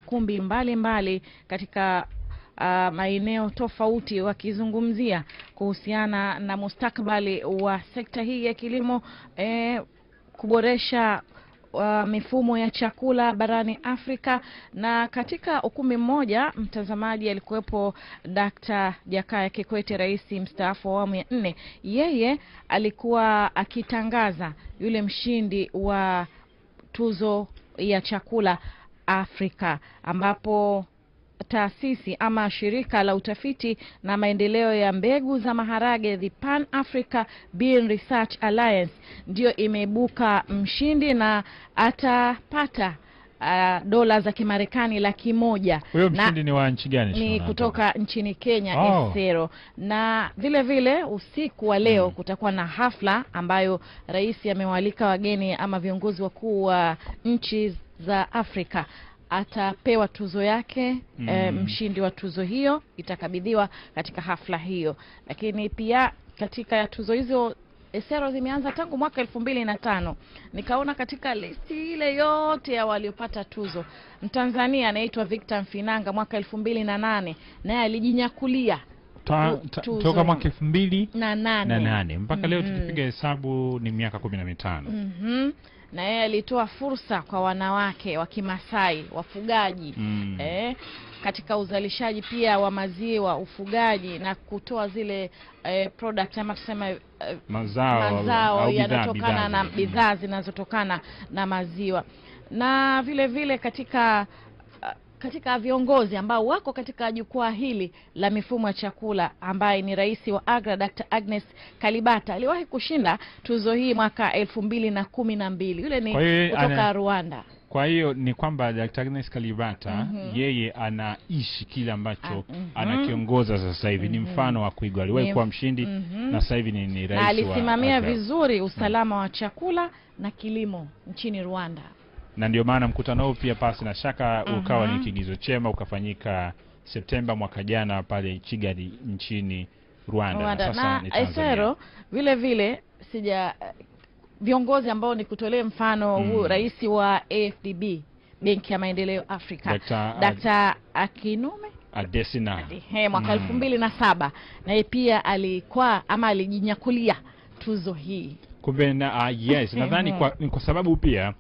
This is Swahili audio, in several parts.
kumbi mbalimbali katika maeneo tofauti, wakizungumzia kuhusiana na mustakabali wa sekta hii ya kilimo, kuboresha mifumo ya chakula barani Afrika. Na katika ukumbi mmoja, mtazamaji, alikuwepo Dr. Jakaya Kikwete, rais mstaafu wa awamu ya 4. Yeye alikuwa akitangaza yule mshindi wa tuzo ya chakula Afrika, ambapo taasisi ama shirika la utafiti na maendeleo ya mbegu za maharage, the Pan Africa Bean Research Alliance, ndio imeibuka mshindi na atapata dola za Kimarekani 100,000. Huyo mshindi ni wa nchi gani? Ni kutoka nchini Kenya, Esero. Na vile vile usiku wa leo kutakuwa na hafla ambayo rais amewaalika wageni ama viongozi wakuu wa nchi za Afrika. Atapewa tuzo yake. Mshindi wa tuzo hiyo itakabidhiwa katika hafla hiyo. Lakini pia katika tuzo hizo, Esero zimeanza tangu mwaka 2005. Nikaona katika listi ile yote ya waliopata tuzo, Mtanzania anaitwa Victor Mfinanga mwaka 2008, naye alijinyakulia toka mwaka 2008 mpaka leo tukipiga hesabu ni miaka 15. Na yeye alitoa fursa kwa wanawake wa Kimasai, wafugaji, katika uzalishaji pia wa maziwa, ufugaji, na kutoa zile product ama tuseme mazao yanatokana na bidhaa zinazotokana na maziwa. Na vile vile katika viongozi ambao wako katika jukwaa hili la mifumo ya chakula, ambaye ni rais wa AGRA Dr. Agnes Kalibata, aliwahi kushinda tuzo hii mwaka 2012. Yule ni kutoka Rwanda. Kwa hiyo ni kwamba Dr. Agnes Kalibata yeye anaishi kile ambacho anakiongoza sasa hivi. Ni mfano wa kuigwa. Aliwahi kuwa mshindi na sasa hivi ni rais wa alisimamia vizuri usalama wa chakula na kilimo nchini Rwanda. Na ndio maana mkutano huu pia pasi na shaka ukawa ni kigizo chema, ukafanyika Septemba mwaka jana pale Kigali nchini Rwanda. Na sasa ni Tanzania. Vile vile viongozi ambao ni kutolee mfano huu, rais wa AFDB, Benki ya Maendeleo Afrika, Dr. Akinume Adesina, mwaka 2007, naye pia alikuwa ama alijinyakulia tuzo hii. Kumbe yes, nadhani kwa sababu pia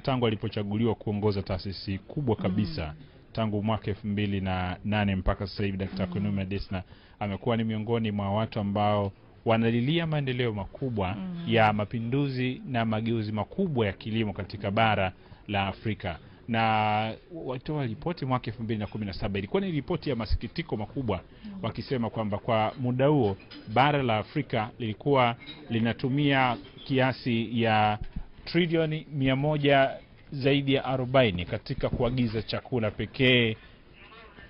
tangu alipochaguliwa kuongoza taasisi kubwa kabisa tangu mwaka 2008 mpaka sasa hivi, Dr. Akinume Adesina amekuwa ni miongoni mwa watu ambao wanalilia maendeleo makubwa ya mapinduzi na mageuzi makubwa ya kilimo katika bara la Afrika. Na watoa ripoti mwaka 2017, ilikuwa ni ripoti ya masikitiko makubwa, wakisema kwamba kwa muda huo bara la Afrika lilikuwa linatumia kiasi ya trilioni 100 zaidi ya 40 katika kuagiza chakula pekee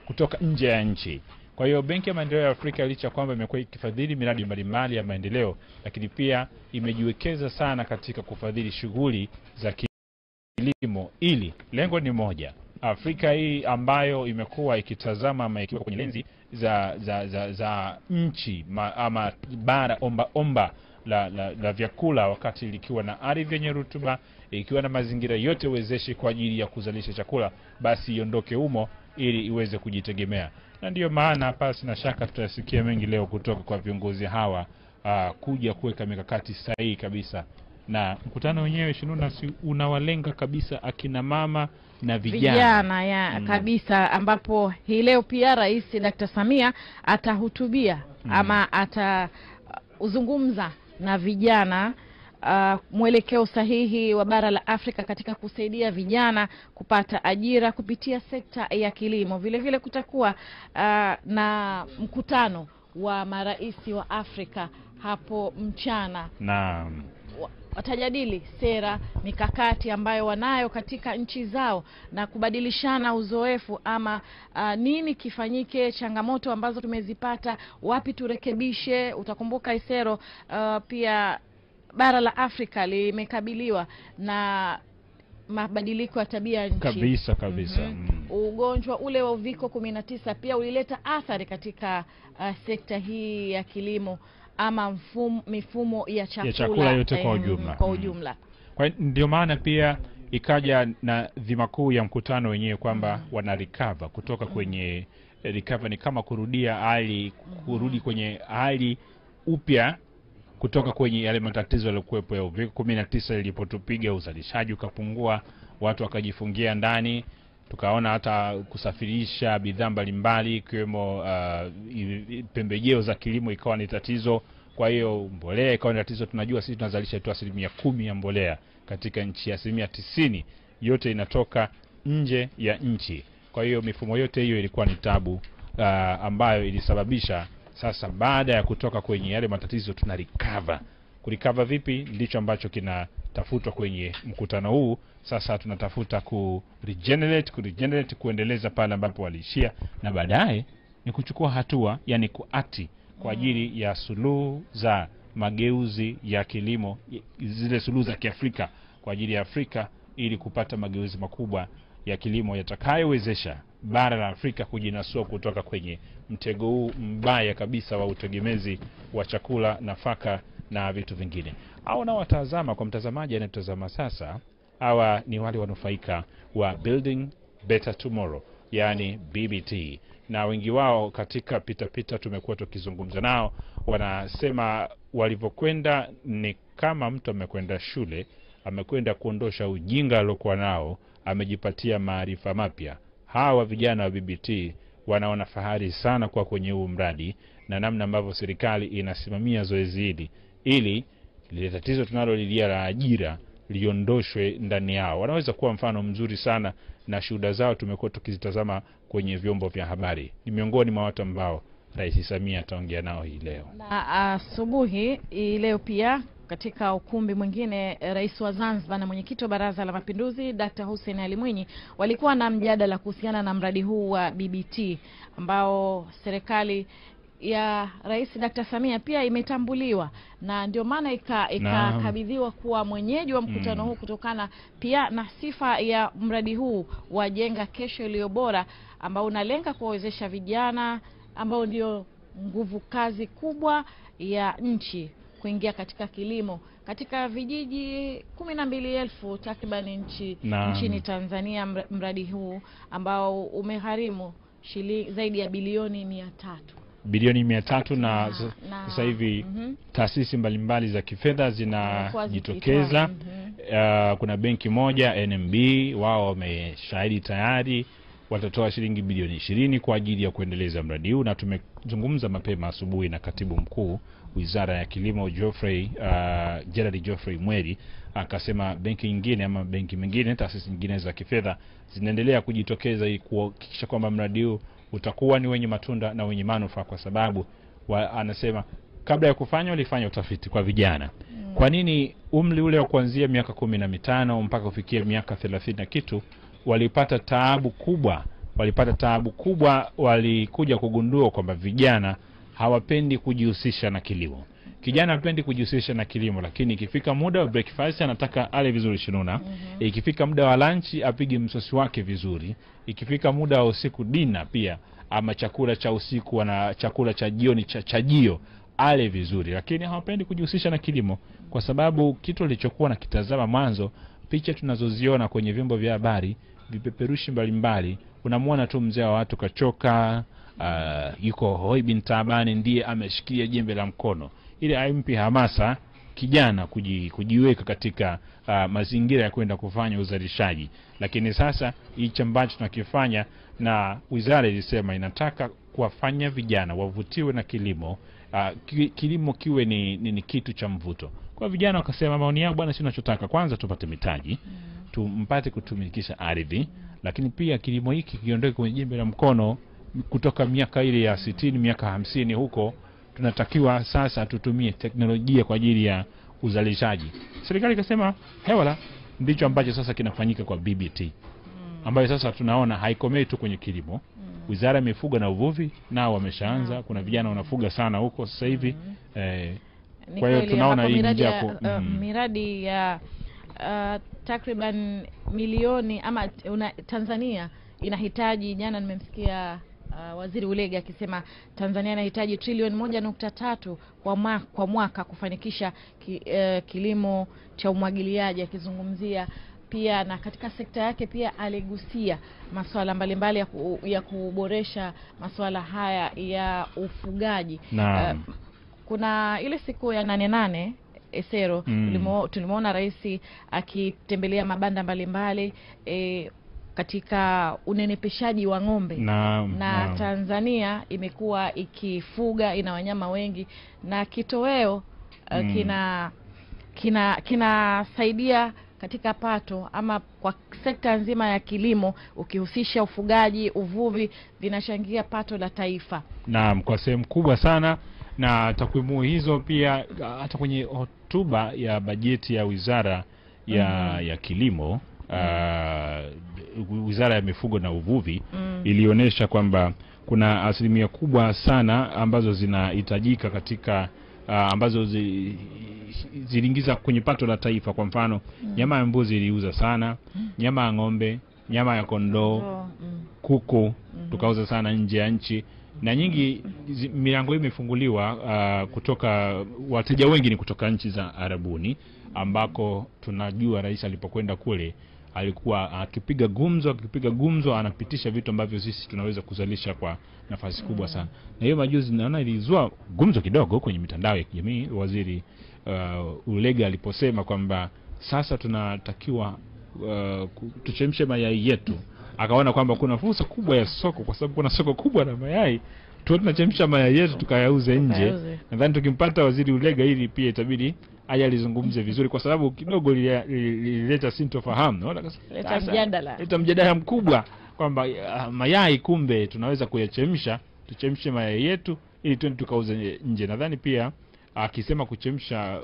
kutoka nje ya nchi. Kwa hiyo Benki ya Maendeleo ya Afrika, licha kwamba imekuwa ikifadhili miradi mbalimbali ya maendeleo, lakini pia imejiwekeza sana katika kufadhili shughuli za kilimo, ili lengo ni moja. Afrika hii ambayo imekuwa ikitazama ama ikiwa kwenye lenzi za nchi ama bara omba la vyakula, wakati likiwa na ardhi yenye rutuba, ikiwa na mazingira yote wezeshi kwa ajili ya kuzalisha chakula, basi iondoke humo ili iweze kujitegemea. Na ndio maana pasi na shaka tutasikia mengi leo kutoka kwa viongozi hawa kuja kuweka mikakati sahihi kabisa. Na mkutano wenyewe Shinuna unawalenga kabisa akina mama na vijana kabisa, ambapo hii leo pia Rais Dr. Samia atahutubia ama atazungumza na vijana, mwelekeo sahihi wa bara la Afrika katika kusaidia vijana kupata ajira kupitia sekta ya kilimo. Vile vile kutakuwa na mkutano wa maraisi wa Afrika hapo mchana. Naam. Watajadili sera, mikakati ambayo wanayo katika nchi zao na kubadilishana uzoefu ama nini kifanyike, changamoto ambazo tumezipata, wapi turekebishe. Utakumbuka Isero, pia bara la Afrika limekabiliwa na mabadiliko ya tabia nchi kabisa. Ugonjwa ule wa uviko 19 pia ulileta athari katika sekta hii ya kilimo ama mifumo ya chakula yote kwa ujumla. Kwa ujumla. Kwa ndio maana pia ikaja na dhima kuu ya mkutano wenyewe kwamba wana recover kutoka kwenye recover, ni kama kurudia hali, kurudi kwenye hali upya kutoka kwenye yale matatizo yaliokuwepo ya uviko 19 ilipotupiga, uzalishaji ukapungua, watu wakajifungia ndani, tukaona hata kusafirisha bidhaa mbalimbali ikiwemo pembejeo za kilimo ikawa ni tatizo. Kwa hiyo mbolea ikawa ni tatizo. Tunajua sisi tunazalisha tu 10% ya mbolea katika nchi, 90% yote inatoka nje ya nchi. Kwa hiyo mifumo yote hiyo ilikuwa ni tabu ambayo ilisababisha sasa baada ya kutoka kwenye yale matatizo tuna recover. Kurecover vipi ndicho ambacho kinatafutwa kwenye mkutano huu. Sasa tunatafuta regenerate, kuendeleza pale ambapo waliishia, na baadaye ni kuchukua hatua, yani kuati kwa ajili ya suluhu za mageuzi ya kilimo, zile suluhu za Kiafrika kwa ajili ya Afrika, ili kupata mageuzi makubwa ya kilimo yatakayowezesha bara la Afrika kujinasua kutoka kwenye mtego huu mbaya kabisa wa utegemezi wa chakula, nafaka na vitu vingine. Au na watazama kwa mtazamaji anayetazama sasa, hawa ni wale wanufaika wa Building Better Tomorrow, yani BBT, na wengi wao katika pita tumekuwa tukizungumza nao, wanasema walivyokwenda ni kama mtu amekwenda shule, amekwenda kuondosha ujinga aliokuwa nao, amejipatia maarifa mapya. Hawa vijana wa BBT wanaona fahari sana kwa kwenye huu mradi na namna ambavyo serikali inasimamia zoezi hili, ili lile tatizo tunalolilia la ajira liondoshwe ndani yao. Wanaweza kuwa mfano mzuri sana, na shuhuda zao tumekuwa tukizitazama kwenye vyombo vya habari. Ni miongoni mwa watu ambao Rais Samia ataongea nao hii leo. Na asubuhi leo pia katika ukumbi mwingine, Rais wa Zanzibar na mwenyekiti wa Baraza la Mapinduzi Dr. Hussein Ali Mwinyi walikuwa na mjadala kuhusiana na mradi huu wa BBT ambao serikali ya Rais Dr. Samia pia imetambuliwa, na ndio maana ikakabidhiwa kuwa mwenyeji wa mkutano huu kutokana pia na sifa ya mradi huu wa Jenga Kesho Iliyo Bora, ambao unalenga kuwawezesha vijana ambao ndio nguvu kazi kubwa ya nchi kuingia katika kilimo katika vijiji 12,000 takriban nchini Tanzania. Mradi huu ambao umegharimu zaidi ya bilioni 300 na sasa hivi taasisi mbalimbali za kifedha zinajitokeza. Kuna benki moja NMB, wao wameshahidi tayari watatoa shilingi bilioni 20 kwa ajili ya kuendeleza mradi huu, na tumezungumza mapema asubuhi na katibu mkuu Wizara ya Kilimo Gerald Geoffrey Mweri, akasema benki nyingine ama benki mengine, taasisi nyingine za kifedha zinaendelea kujitokeza ili kuhakikisha kwamba mradi huu utakuwa ni wenye matunda na wenye manufaa, kwa sababu anasema kabla ya kufanya walifanya utafiti kwa vijana. Kwa nini umri ule wa kuanzia miaka 15 mpaka kufikia miaka 30 na kitu walipata taabu kubwa? Walikuja kugundua kwamba vijana hawapendi kujihusisha na kilimo. Kijana hapendi kujihusisha na kilimo, lakini ikifika muda wa breakfast anataka ale vizuri shinuna. Ikifika muda wa lunch apige msosi wake vizuri. Ikifika muda wa usiku dinner pia, ama chakula cha usiku na chakula cha jioni chajio ale vizuri, lakini hawapendi kujihusisha na kilimo, kwa sababu kitu alichokuwa na kitazama mwanzo, picha tunazoziona kwenye vyombo vya habari, vipeperushi mbalimbali, unamwona tu mzee wa watu kachoka, yuko hoi bin tabani, ndiye ameshikilia jembe la mkono, ili aimpe hamasa kijana kujiweka katika mazingira ya kwenda kufanya uzalishaji. Lakini sasa hichi ambacho tunakifanya, na wizara ilisema inataka kuwafanya vijana wavutiwe na kilimo, kilimo kiwe ni kitu cha mvuto kwa vijana. Wakasema maoni yao, bwana, sisi tunachotaka kwanza tupate mitaji, tumpate kutumikisha ardhi, lakini pia kilimo hiki kiondoke kwenye jembe la mkono kutoka miaka ile ya 60 miaka 50 huko. Tunatakiwa sasa tutumie teknolojia kwa ajili ya uzalishaji. Serikali ikasema hewala, ndicho ambacho sasa kinafanyika kwa BBT, ambayo sasa tunaona haikomei tu kwenye kilimo. Wizara ya Mifugo na Uvuvi nao wameshaanza, kuna vijana wanafuga sana huko sasa hivi. Kwa hiyo tunaona hii miradi ya takriban milioni ama Tanzania inahitaji, jana nimemsikia Waziri Ulega akisema Tanzania inahitaji trilioni 1.3 kwa mwaka kufanikisha kilimo cha umwagiliaji, akizungumzia pia na katika sekta yake pia aligusia masuala mbalimbali ya kuboresha masuala haya ya ufugaji. Kuna ile siku ya 8/8 Esero, tulimuona rais akitembelea mabanda mbalimbali katika unenepeshaji wa ng'ombe na Tanzania imekuwa ikifuga, ina wanyama wengi, na kitoweo kinasaidia katika pato ama kwa sekta nzima ya kilimo, ukihusisha ufugaji, uvuvi, vinachangia pato la taifa. Naam, kwa sehemu kubwa sana. Na takwimu hizo pia hata kwenye hotuba ya bajeti ya Wizara ya Kilimo, Wizara ya Mifugo na Uvuvi ilionyesha kwamba kuna asilimia kubwa sana ambazo zinahitajika katika ambazo ziliingiza kwenye pato la taifa. Kwa mfano, nyama ya mbuzi iliuza sana, nyama ya ng'ombe, nyama ya kondoo, kuku tukauza sana nje ya nchi, na nyingi milango hii imefunguliwa kutoka wateja wengi ni kutoka nchi za Arabuni, ambako tunajua rais alipokwenda kule alikuwa akipiga gumzo anapitisha vitu ambavyo sisi tunaweza kuzalisha kwa nafasi kubwa sana. Na hiyo majuzi naona ilizua gumzo kidogo kwenye mitandao ya kijamii, waziri Ulega aliposema kwamba sasa tunatakiwa tuchemshe mayai yetu. Akaona kwamba kuna fursa kubwa ya soko, kwa sababu kuna soko kubwa la mayai, tunachemsha mayai yetu tukayauze nje. Nadhani tukimpata waziri Ulega hili pia itabidi aje alizungumze vizuri, kwa sababu kidogo lilileta sintofahamu. Leta mjadala mkubwa kwamba mayai kumbe tunaweza kuyachemsha, tuchemshe mayai yetu ili twende tukauze nje. Nadhani pia akisema kuchemsha,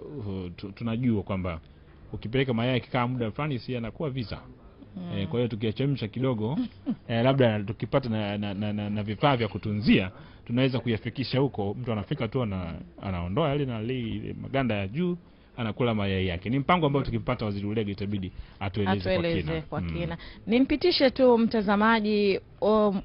tunajua kwamba ukipeleka mayai kikaa muda fulani si anakuwa visa. Kwa hiyo tukiyachemsha kidogo labda tukipata na vifaa vya kutunzia, tunaweza kuyafikisha huko, mtu anafika tu anaondoa yale na maganda ya juu, anakula mayai yake. Ni mpango ambao tukipata waziri Ulega itabidi atueleze kwa kina. Nimpitishe tu mtazamaji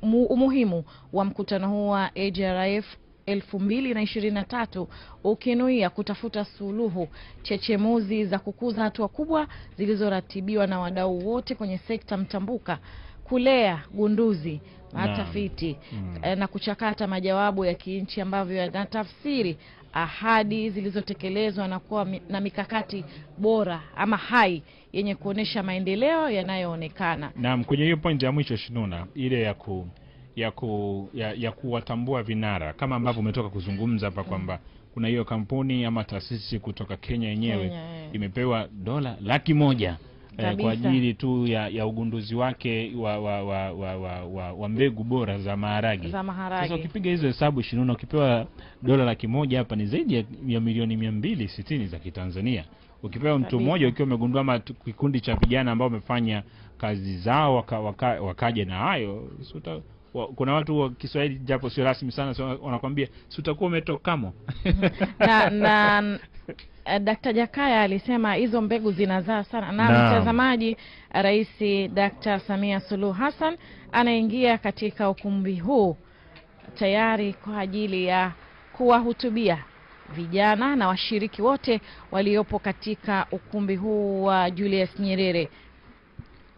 umuhimu wa mkutano huu wa AGRF 2023 ukinuia kutafuta suluhu chechemuzi za kukuza hatua kubwa zilizoratibiwa na wadau wote kwenye sekta mtambuka, kulea gunduzi, tafiti na kuchakata majawabu ya kinchi ambavyo yanatafsiri ahadi zilizotekelezwa na kuwa na mikakati bora ama hai yenye kuonesha maendeleo yanayoonekana. Naam, kwenye hiyo point ya mwisho Shinuna, ile ya kuwatambua vinara, kama ambavyo umetoka kuzungumza hapa kwamba kuna hiyo kampuni ama taasisi kutoka Kenya yenyewe imepewa $100,000 kwa ajili tu ya ugunduzi wake wa mbegu bora za maharage. Sasa ukipiga hizo hesabu Shinuna, ukipewa $100,000 hapa ni zaidi ya milioni 260 za Kitanzania. Ukipewa mtu mmoja ukiwa umegundua ama kikundi cha vijana ambao wamefanya kazi zao wakaje na hayo, kuna watu wa Kiswahili japo sio rasmi sana wanakuambia si utakuwa umetokamo. na Dr. Jakaya alisema hizo mbegu zinazaa sana. Na mtazamaji, Rais Dr. Samia Suluhu Hassan anaingia katika ukumbi huu tayari kwa ajili ya kuwahutubia vijana na washiriki wote waliopo katika ukumbi huu wa Julius Nyerere.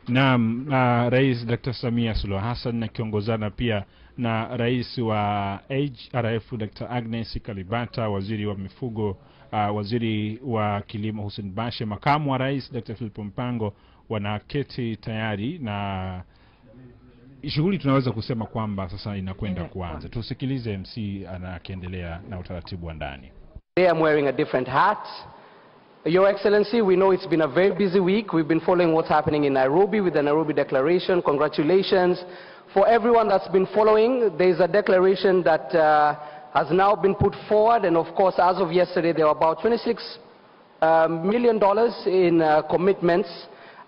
Naam, Rais Dr. Samia Suluhu Hassan akiongozana pia na Rais wa AGRF Dr. Agnes Kalibata, waziri wa mifugo, waziri wa kilimo Hussein Bashe, makamu wa Rais Dr. Philip Mpango, wanaketi tayari na shughuli tunaweza kusema kwamba sasa inakwenda kuanza. Tusikilize MC anakiendelea na utaratibu wa ndani. Today I'm wearing a different hat. Your Excellency, we know it's been a very busy week. We've been following what's happening in Nairobi with the Nairobi Declaration. Congratulations. For everyone that's been following, there's a declaration that has now been put forward, and of course, as of yesterday, there were about $26 million in commitments,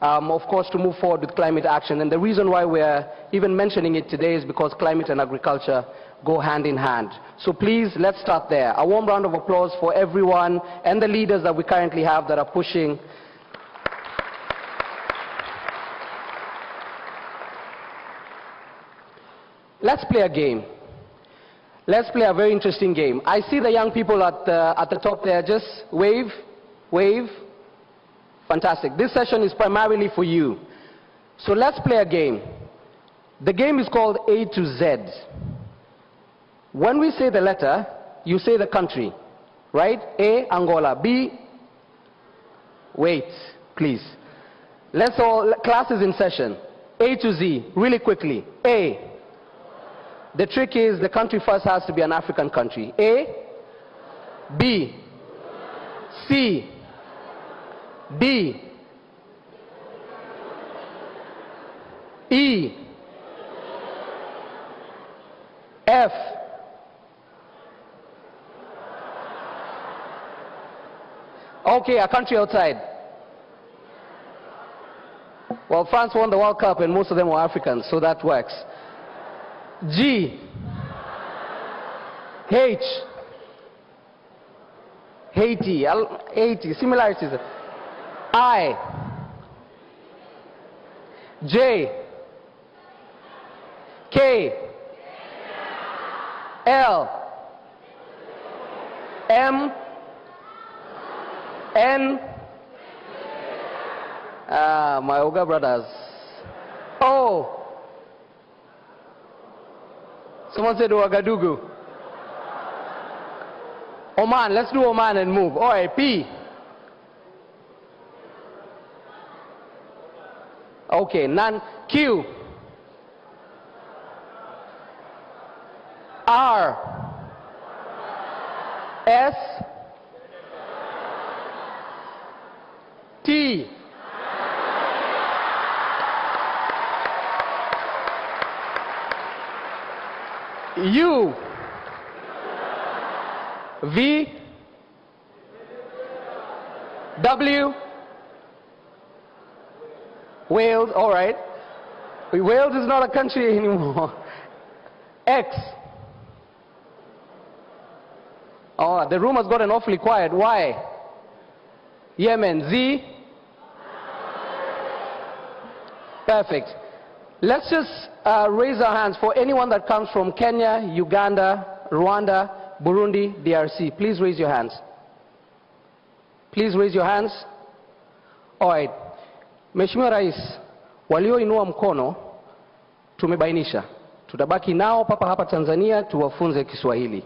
of course, to move forward with climate action. And the reason why we're even mentioning it today is because climate and agriculture go hand in hand. So please, let's start there. A warm round of applause for everyone and the leaders that we currently have that are pushing. Let's play a game. Let's play a very interesting game. I see the young people at the top there. Just wave, wave. Fantastic. This session is primarily for you. So let's play a game. The game is called A to Z. When we say the letter, you say the country, right? A, Angola. B, wait, please. Let's all, class is in session. A to Z, really quickly. A. The trick is the country first has to be an African country. A, B, C, D, E, F, okay, a country outside. Well, France won the World Cup and most of them were Africans, so that works. G, H, Haiti, Haiti, similarities. I, J, K, L, M, N, my Oga brothers. O, someone said Ouagadougou. Oman, let's do Oman and move. All right, P. Okay, none. Q. R. S. T. U. V. W. Wales, all right. Wales is not a country anymore. X. Oh, the room has gotten awfully quiet. Y. Yemen. Z. Perfect. Let's just raise our hands for anyone that comes from Kenya, Uganda, Rwanda, Burundi, DRC. Please raise your hands. Please raise your hands. All right. Mheshimiwa Rais, walioinua mkono tumebainisha. Tutabaki nao papa hapa Tanzania tuwafunze Kiswahili.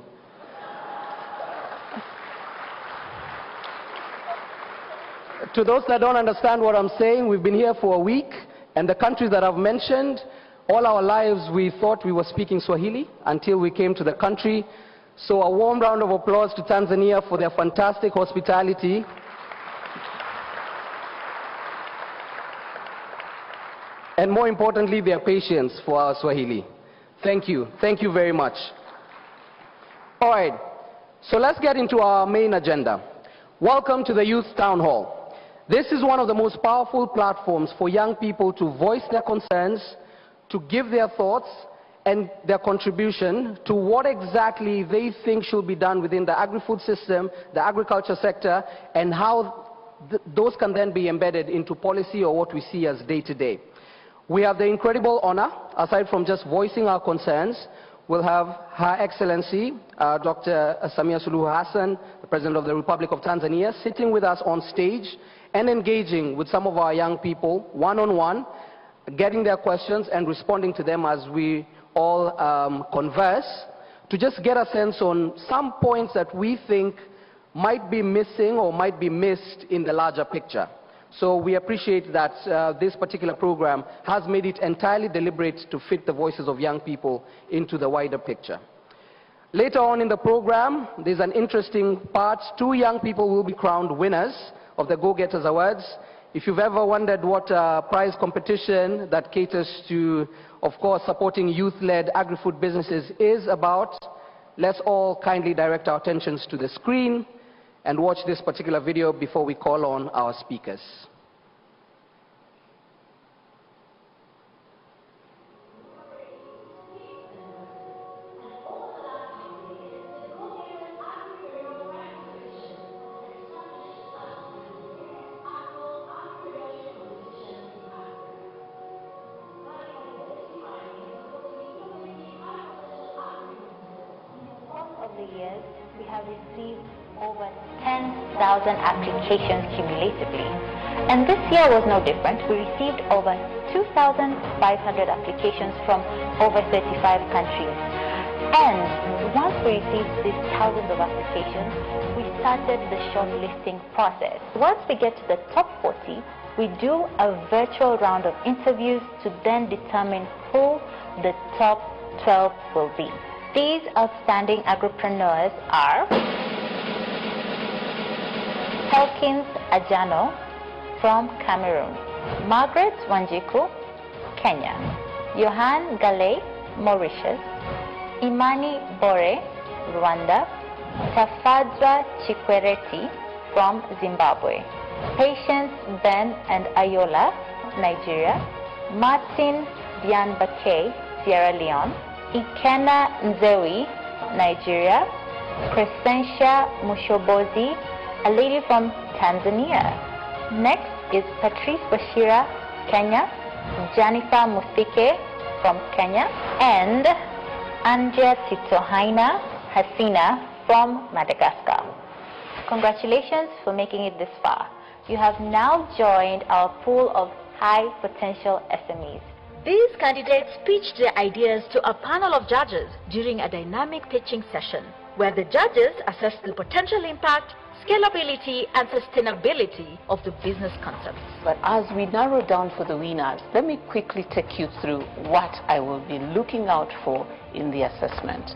To those that don't understand what I'm saying, we've been here for a week, and the countries that I've mentioned, all our lives we thought we were speaking Swahili until we came to the country. So a warm round of applause to Tanzania for their fantastic hospitality. And more importantly, their patience for our Swahili. Thank you. Thank you very much. All right. So let's get into our main agenda. Welcome to the Youth Town Hall. This is one of the most powerful platforms for young people to voice their concerns, to give their thoughts and their contribution to what exactly they think should be done within the agri-food system, the agriculture sector, and how those can then be embedded into policy or what we see as day-to-day. We have the incredible honor, aside from just voicing our concerns, we'll have Her Excellency, Dr. Samia Suluhu Hassan, the President of the Republic of Tanzania, sitting with us on stage and engaging with some of our young people one-on-one, getting their questions and responding to them as we all converse, to just get a sense on some points that we think might be missing or might be missed in the larger picture. So we appreciate that this particular program has made it entirely deliberate to fit the voices of young people into the wider picture. Later on in the program, there's an interesting part. 2 young people will be crowned winners of the Go Getters Awards. If you've ever wondered what a prize competition that caters to, of course, supporting youth-led agri-food businesses is about, let's all kindly direct our attentions to the screen and watch this particular video before we call on our speakers. Of the years, we have received over 10,000 applications cumulatively. And this year was no different. We received over 2,500 applications from over 35 countries. And once we received these thousands of applications, we started the shortlisting process. Once we get to the top 40, we do a virtual round of interviews to then determine who the top 12 will be. These outstanding agripreneurs are Helkins Ajano from Cameroon, Margaret Wanjiku, Kenya, Johan Gale, Mauritius, Imani Bore, Rwanda, Tafadzwa Chikwereti from Zimbabwe, Patience Ben and Ayola, Nigeria, Martin Bianbake, Sierra Leone, Ikena Nzewi, Nigeria, Crescentia Mushobozi, a lady from Tanzania. Next is Patrice Bashira, Kenya, Jennifer Musike from Kenya, and Andrea Titohaina Hasina from Madagascar. Congratulations for making it this far. You have now joined our pool of high potential SMEs. These candidates pitched their ideas to a panel of judges during a dynamic pitching session, where the judges assessed the potential impact, scalability and sustainability of the business concepts. But as we narrow down for the winners, let me quickly take you through what I will be looking out for in the assessment.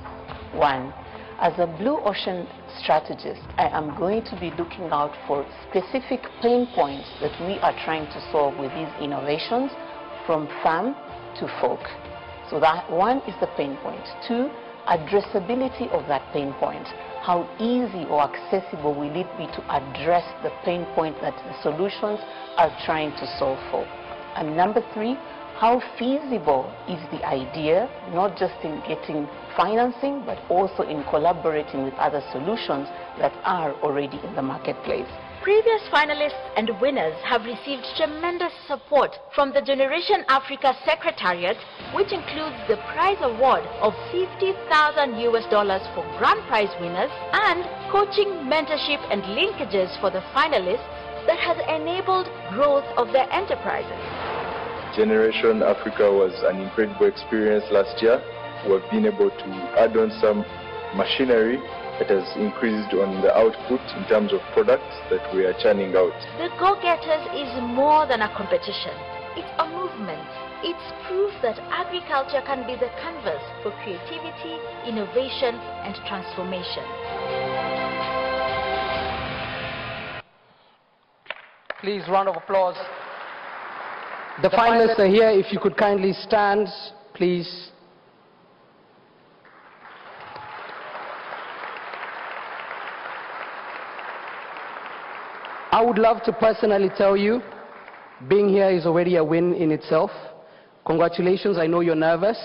1. As a blue ocean strategist, I am going to be looking out for specific pain points that we are trying to solve with these innovations from farm to fork. So that 1 is the pain point. 2, addressability of that pain point. How easy or accessible will it be to address the pain point that the solutions are trying to solve for? And number 3, how feasible is the idea, not just in getting financing, but also in collaborating with other solutions that are already in the marketplace. Previous finalists and winners have received tremendous support from the Generation Africa Secretariat, which includes the prize award of $50,000 for grand prize winners and coaching, mentorship and linkages for the finalists that has enabled growth of their enterprises. Generation Africa was an incredible experience last year. We have been able to add on some machinery that has increased on the output in terms of products that we are churning out. The Go-Getters is more than a competition. It's a movement. It's proof that agriculture can be the canvas for creativity, innovation and transformation. Please, round of applause. The finalists are here. If you could kindly stand, please. I would love to personally tell you, being here is already a win in itself. Congratulations. I know you're nervous.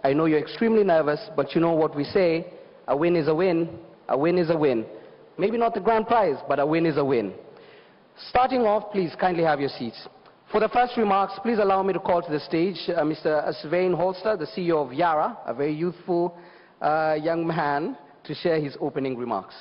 I know you're extremely nervous, but you know what we say, a win is a win. A win is a win. Maybe not the grand prize, but a win is a win. Starting off, please kindly have your seats. For the first remarks, please allow me to call to the stage Mr. Svein Holster, the CEO of Yara, a very youthful young man, to share his opening remarks.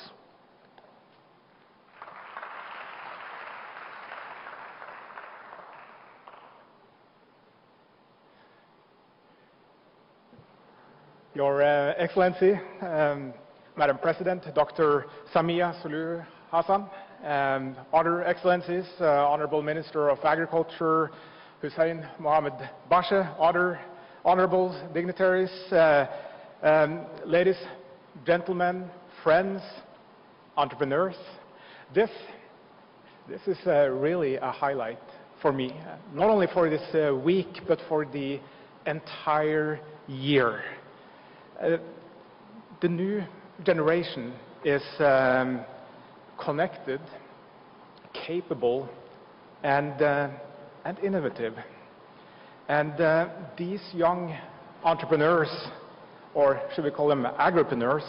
Your Excellency, Madam President, Dr. Samia Suluhu Hassan, Other Excellencies, Honorable Minister of Agriculture, Hussein Mohammed Basha, other honorable dignitaries, ladies, gentlemen, friends, entrepreneurs. This is really a highlight for me, not only for this week, but for the entire year. The new generation is connected, capable, and innovative. And these young entrepreneurs, or should we call them agripreneurs,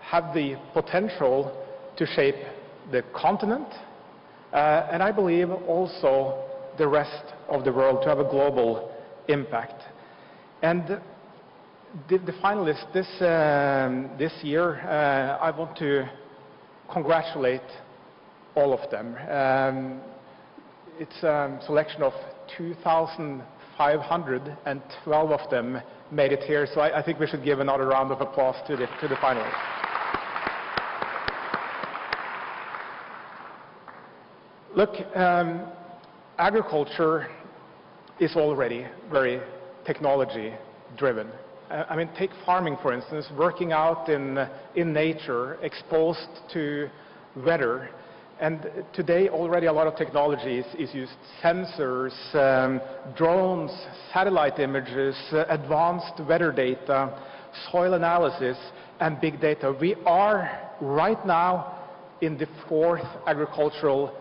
have the potential to shape the continent, and I believe also the rest of the world, to have a global impact. And the finalists this year, I want to congratulate all of them. It's a selection of 2,512 of them made it here, so I think we should give another round of applause to the finalists. Look, agriculture is already very technology-driven. I mean, take farming, for instance, working out in nature, exposed to weather. And today, already a lot of technology is used. Sensors, drones, satellite images, advanced weather data, soil analysis, and big data. We are right now in the fourth agricultural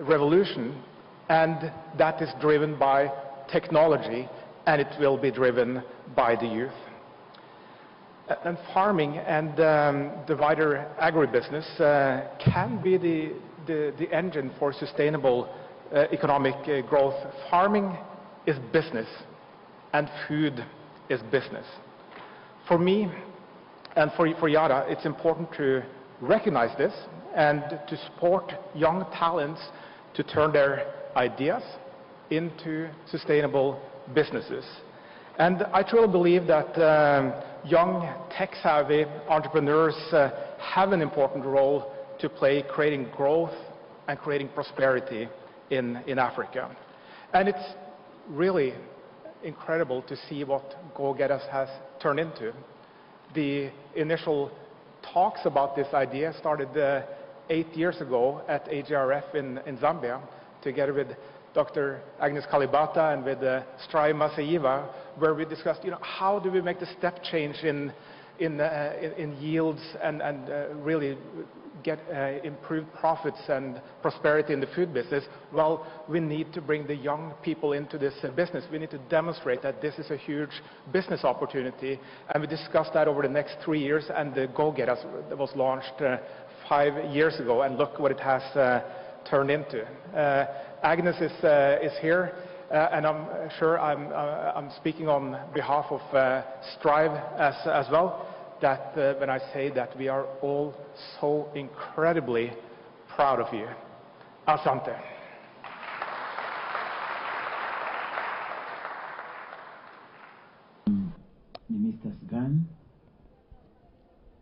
revolution, and that is driven by technology, and it will be driven by the youth. And farming and the wider agribusiness can be the engine for sustainable economic growth. Farming is business, and food is business. For me and for Yara, it's important to recognize this and to support young talents to turn their ideas into sustainable businesses. And I truly believe that young tech-savvy entrepreneurs have an important role to play, creating growth and creating prosperity in Africa. And it's really incredible to see what Go-Getters has turned into. The initial talks about this idea started 8 years ago at AGRF in Zambia, together with Dr. Agnes Kalibata and with Strai Masaiva, where we discussed, how do we make the step change in yields and really get improved profits and prosperity in the food business. Well, we need to bring the young people into this business. We need to demonstrate that this is a huge business opportunity, and we discussed that over the next 3 years, and the Go-Getters was launched 5 years ago, and look what it has turned into. Agnes is here, and I'm sure I'm speaking on behalf of Strive as well, that when I say that we are all so incredibly proud of you. Asante. Mr. Sgan.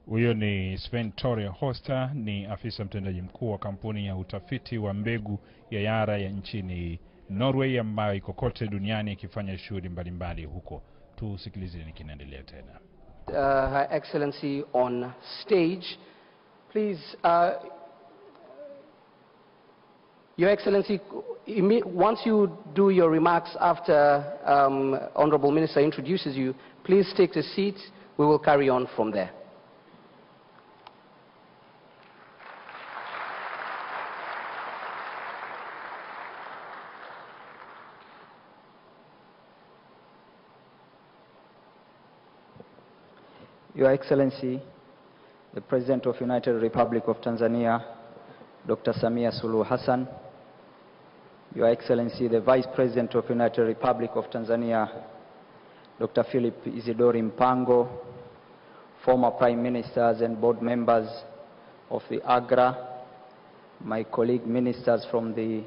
Huyo ni Sven Tore Hoster, ni afisa mtendaji mkuu wa kampuni ya utafiti wa mbegu ya Yara ya nchini Norway, ambayo iko kote duniani ikifanya shughuli mbalimbali huko. Tusikilize ni kinaendelea tena. Her Excellency on stage, please. Your Excellency, once you do your remarks after Honorable Minister introduces you, please take a seat. We will carry on from there. Your Excellency, the President of United Republic of Tanzania, Dr. Samia Suluhu Hassan, Your Excellency, the Vice President of United Republic of Tanzania, Dr. Philip Isidori Mpango, former Prime Ministers and board members of the AGRA, my colleague ministers from the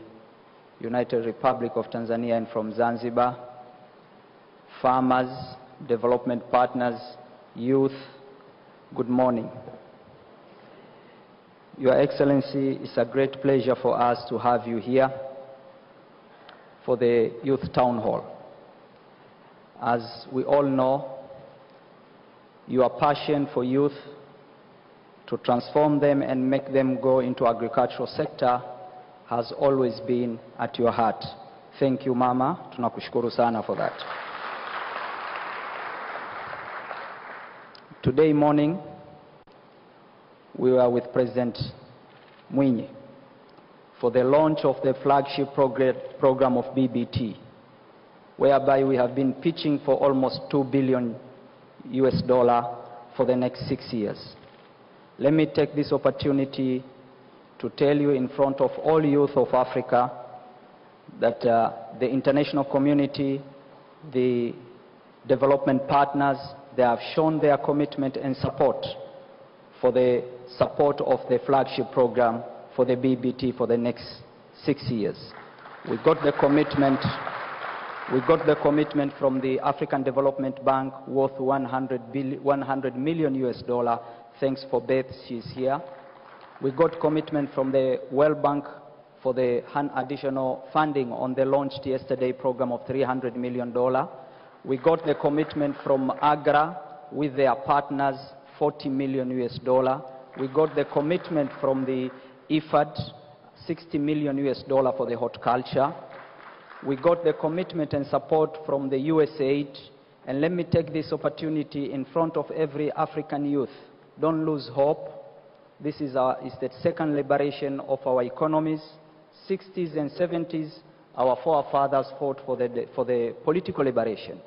United Republic of Tanzania and from Zanzibar, farmers, development partners, youth, good morning. Your Excellency, it's a great pleasure for us to have you here for the Youth Town Hall. As we all know, your passion for youth to transform them and make them go into agricultural sector has always been at your heart. Thank you, Mama. Tunakushukuru sana for that. Today morning, we were with President Mwinyi for the launch of the flagship program of BBT, whereby we have been pitching for almost $2 billion for the next 6 years. Let me take this opportunity to tell you in front of all youth of Africa that the international community, the development partners, they have shown their commitment and support for the support of the flagship program for the BBT for the next 6 years. We got the commitment from the African Development Bank worth $100 million. Thanks for Beth, she's here. We got commitment from the World Bank for the additional funding on the launched yesterday program of $300 million. We got the commitment from AGRA with their partners, $40 million. We got the commitment from the IFAD, $60 million for the horticulture. We got the commitment and support from the USAID. And let me take this opportunity in front of every African youth. Don't lose hope. This is the second liberation of our economies. 60s and 70s, our forefathers fought for the political liberation.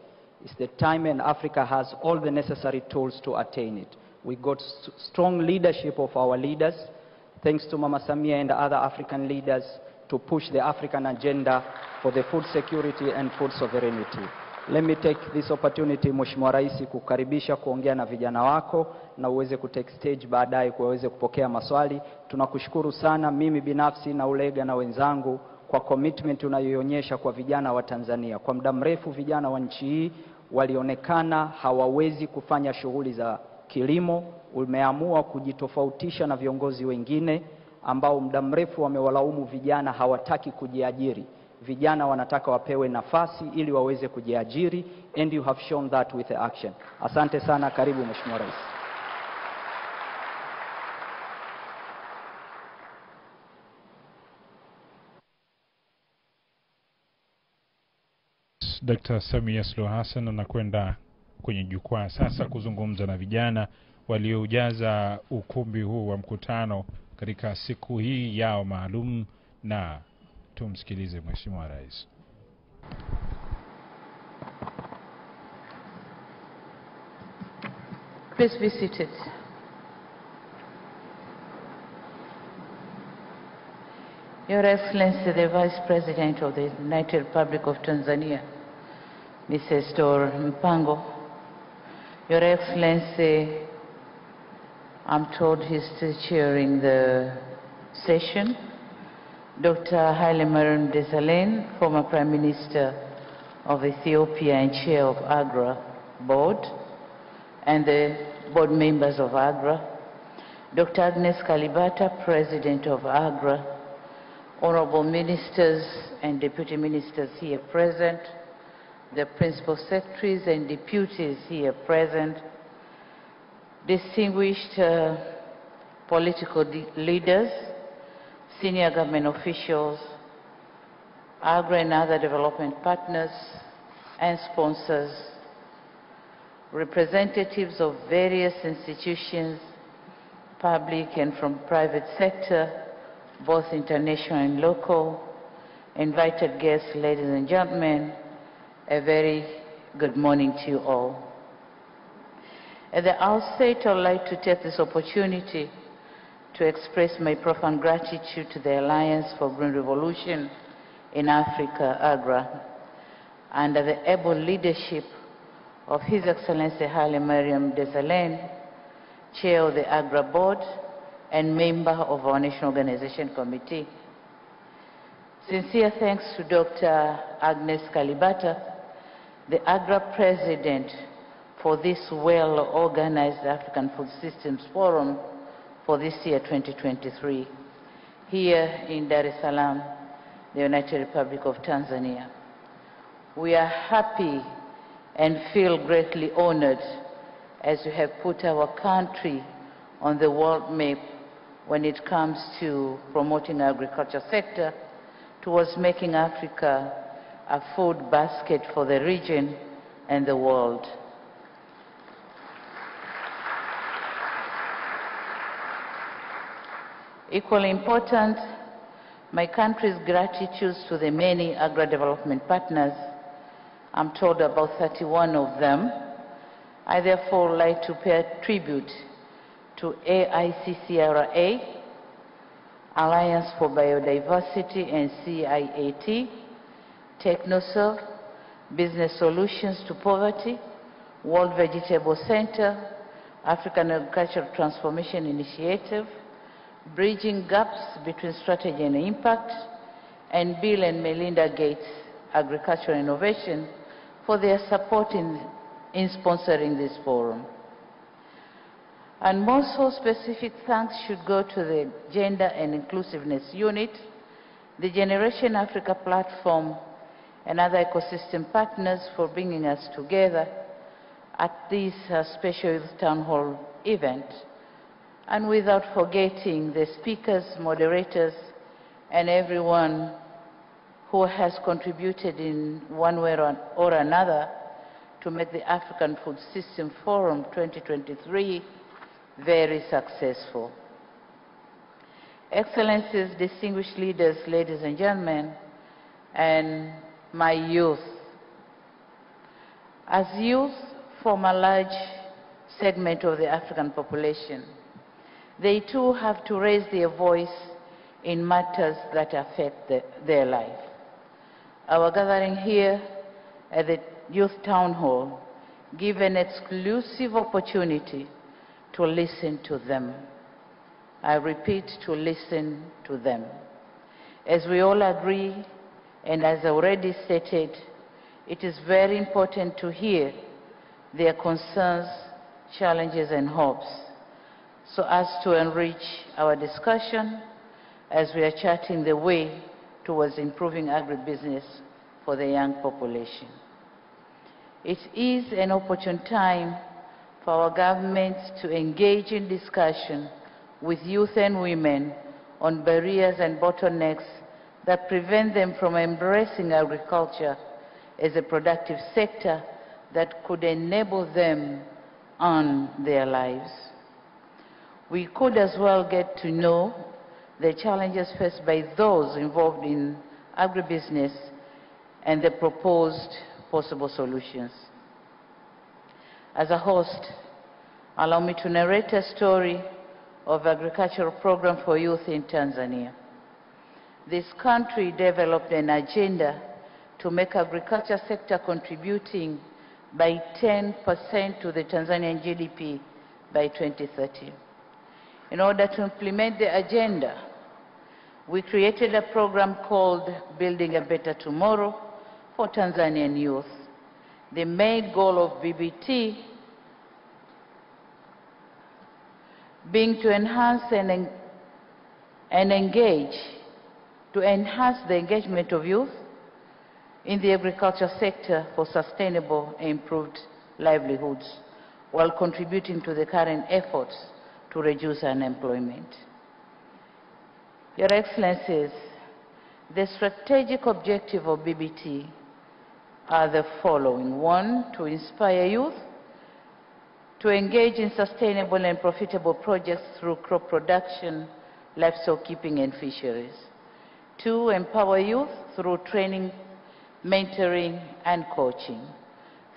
It's the time, and Africa has all the necessary tools to attain it. We got strong leadership of our leaders, thanks to Mama Samia and other African leaders, to push the African agenda for the food security and food sovereignty. Let me take this opportunity, Mheshimiwa Rais, kukaribisha kuongea na vijana wako na uweze kutake stage baadaye kuweze kupokea maswali. Tunakushukuru sana mimi binafsi na Ulega na wenzangu kwa commitment unayoonyesha kwa vijana wa Tanzania. Kwa muda mrefu vijana wa nchi hii walionekana hawawezi kufanya shughuli za kilimo. Umeamua kujitofautisha na viongozi wengine ambao muda mrefu wamewalaumu vijana hawataki kujiajiri. Vijana wanataka wapewe nafasi ili waweze kujiajiri, and you have shown that with the action. Asante sana, karibu Mheshimiwa Rais. Dr. Samia Suluhu Hassan anakwenda kwenye jukwaa sasa kuzungumza na vijana walioujaza ukumbi huu wa mkutano katika siku hii yao maalum, na tumsikilize Mheshimiwa Rais. Please be seated. Your Excellency, the Vice President of the United Republic of Tanzania, Mrs. Dor Mpango. Your Excellency, I'm told he's still chairing the session. Dr. Haile Mariam Desalegn, former Prime Minister of Ethiopia and Chair of AGRA Board, and the board members of AGRA. Dr. Agnes Kalibata, President of AGRA, Honorable Ministers and Deputy Ministers here present, the Principal Secretaries and Deputies here present, distinguished political leaders, senior government officials, AGRA and other development partners and sponsors, representatives of various institutions, public and from private sector, both international and local, invited guests, ladies and gentlemen, a very good morning to you all. At the outset, I would like to take this opportunity to express my profound gratitude to the Alliance for Green Revolution in Africa, AGRA, under the able leadership of His Excellency Haile Mariam Desalegn, Chair of the AGRA Board and member of our National Organization Committee. Sincere thanks to Dr. Agnes Kalibata, the AGRA President, for this well-organized African Food Systems Forum for this year 2023, here in Dar es Salaam, the United Republic of Tanzania. We are happy and feel greatly honored as you have put our country on the world map when it comes to promoting agriculture sector towards making Africa a food basket for the region and the world. Equally important, my country's gratitude to the many agri-development partners. I'm told about 31 of them. I therefore would like to pay tribute to AICCRA, Alliance for Biodiversity and CIAT, TechnoServe, Business Solutions to Poverty, World Vegetable Center, African Agricultural Transformation Initiative, Bridging Gaps Between Strategy and Impact, and Bill and Melinda Gates Agricultural Innovation for their support in sponsoring this forum. And more so specific thanks should go to the Gender and Inclusiveness Unit, the Generation Africa Platform, and other ecosystem partners for bringing us together at this special Youth Town Hall event. And without forgetting the speakers, moderators, and everyone who has contributed in one way or another to make the African Food System Forum 2023 very successful. Excellencies, distinguished leaders, ladies and gentlemen, and my youth. As youth form a large segment of the African population, they too have to raise their voice in matters that affect their life. Our gathering here at the Youth Town Hall give an exclusive opportunity to listen to them. I repeat, to listen to them. As we all agree, and as already stated, it is very important to hear their concerns, challenges, and hopes, so as to enrich our discussion as we are charting the way towards improving agribusiness for the young population. It is an opportune time for our governments to engage in discussion with youth and women on barriers and bottlenecks that prevent them from embracing agriculture as a productive sector that could enable them on their lives. We could as well get to know the challenges faced by those involved in agribusiness and the proposed possible solutions. As a host, allow me to narrate a story of agricultural program for youth in Tanzania. This country developed an agenda to make agriculture sector contributing by 10% to the Tanzanian GDP by 2030. In order to implement the agenda, we created a program called Building a Better Tomorrow for Tanzanian youth. The main goal of BBT being to enhance and engage, to enhance the engagement of youth in the agriculture sector for sustainable and improved livelihoods, while contributing to the current efforts to reduce unemployment. Your Excellencies, the strategic objective of BBT are the following. One, to inspire youth to engage in sustainable and profitable projects through crop production, livestock keeping, and fisheries. Two, empower youth through training, mentoring, and coaching.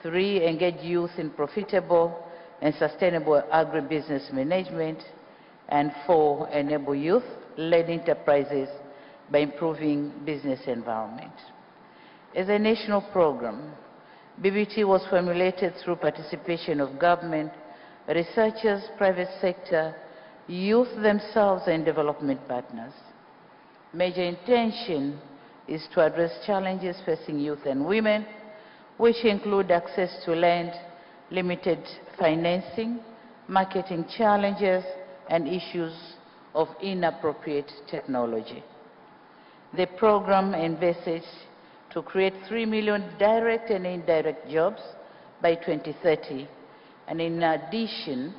Three, engage youth in profitable and sustainable agribusiness management. And four, enable youth-led enterprises by improving business environment. As a national program, BBT was formulated through participation of government, researchers, private sector, youth themselves, and development partners. Major intention is to address challenges facing youth and women, which include access to land, limited financing, marketing challenges, and issues of inappropriate technology. The program envisages to create 3 million direct and indirect jobs by 2030. And in addition,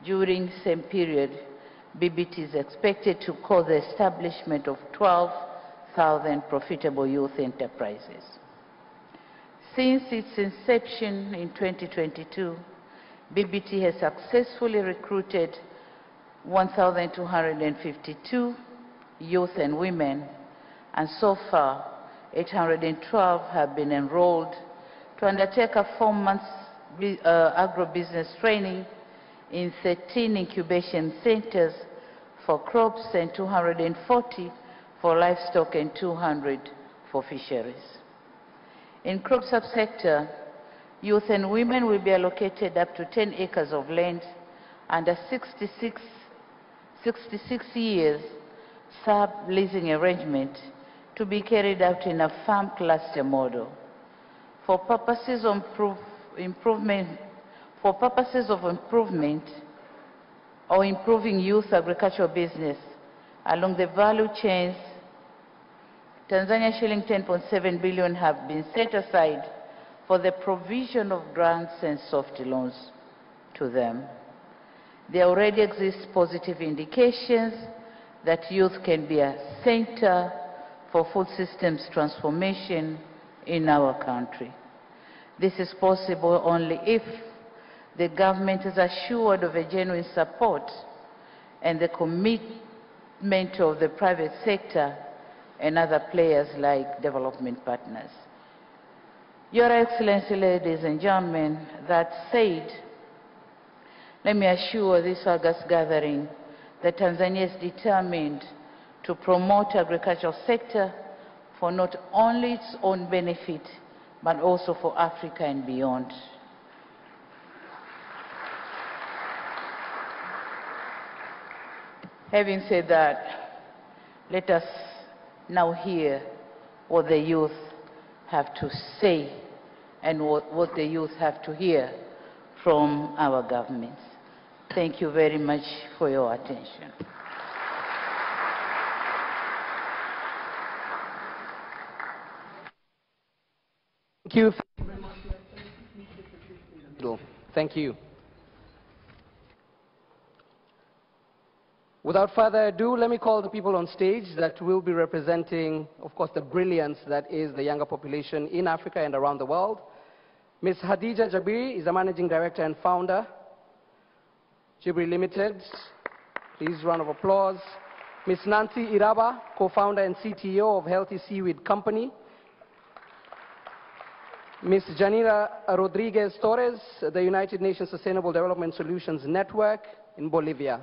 during the same period, BBT is expected to cause the establishment of 12,000 profitable youth enterprises. Since its inception in 2022, BBT has successfully recruited 1,252 youth and women, and so far, 812 have been enrolled to undertake a 4-month agro-business training in 13 incubation centers for crops and 240 for livestock and 200 for fisheries. In crop subsector, youth and women will be allocated up to 10 acres of land under 66 years sub-leasing arrangement to be carried out in a farm cluster model. For purposes of improvement or improving youth agricultural business along the value chains, Tanzania shilling 10.7 billion have been set aside for the provision of grants and soft loans to them. There already exist positive indications that youth can be a center for food systems transformation in our country. This is possible only if the government is assured of a genuine support and the commitment of the private sector and other players like development partners. Your Excellency, ladies and gentlemen, that said, let me assure this August gathering that Tanzania is determined to promote the agricultural sector for not only its own benefit, but also for Africa and beyond. Having said that, let us now hear what the youth have to say and what the youth have to hear from our governments. Thank you very much for your attention. Thank you. Thank you. Without further ado, let me call the people on stage that will be representing, of course, the brilliance that is the younger population in Africa and around the world. Ms. Hadija Jabiri is the Managing Director and Founder, Jibri Limited. Please, round of applause. Ms. Nancy Iraba, Co-Founder and CTO of Healthy Seaweed Company. Ms. Janira Rodriguez Torres, the United Nations Sustainable Development Solutions Network in Bolivia.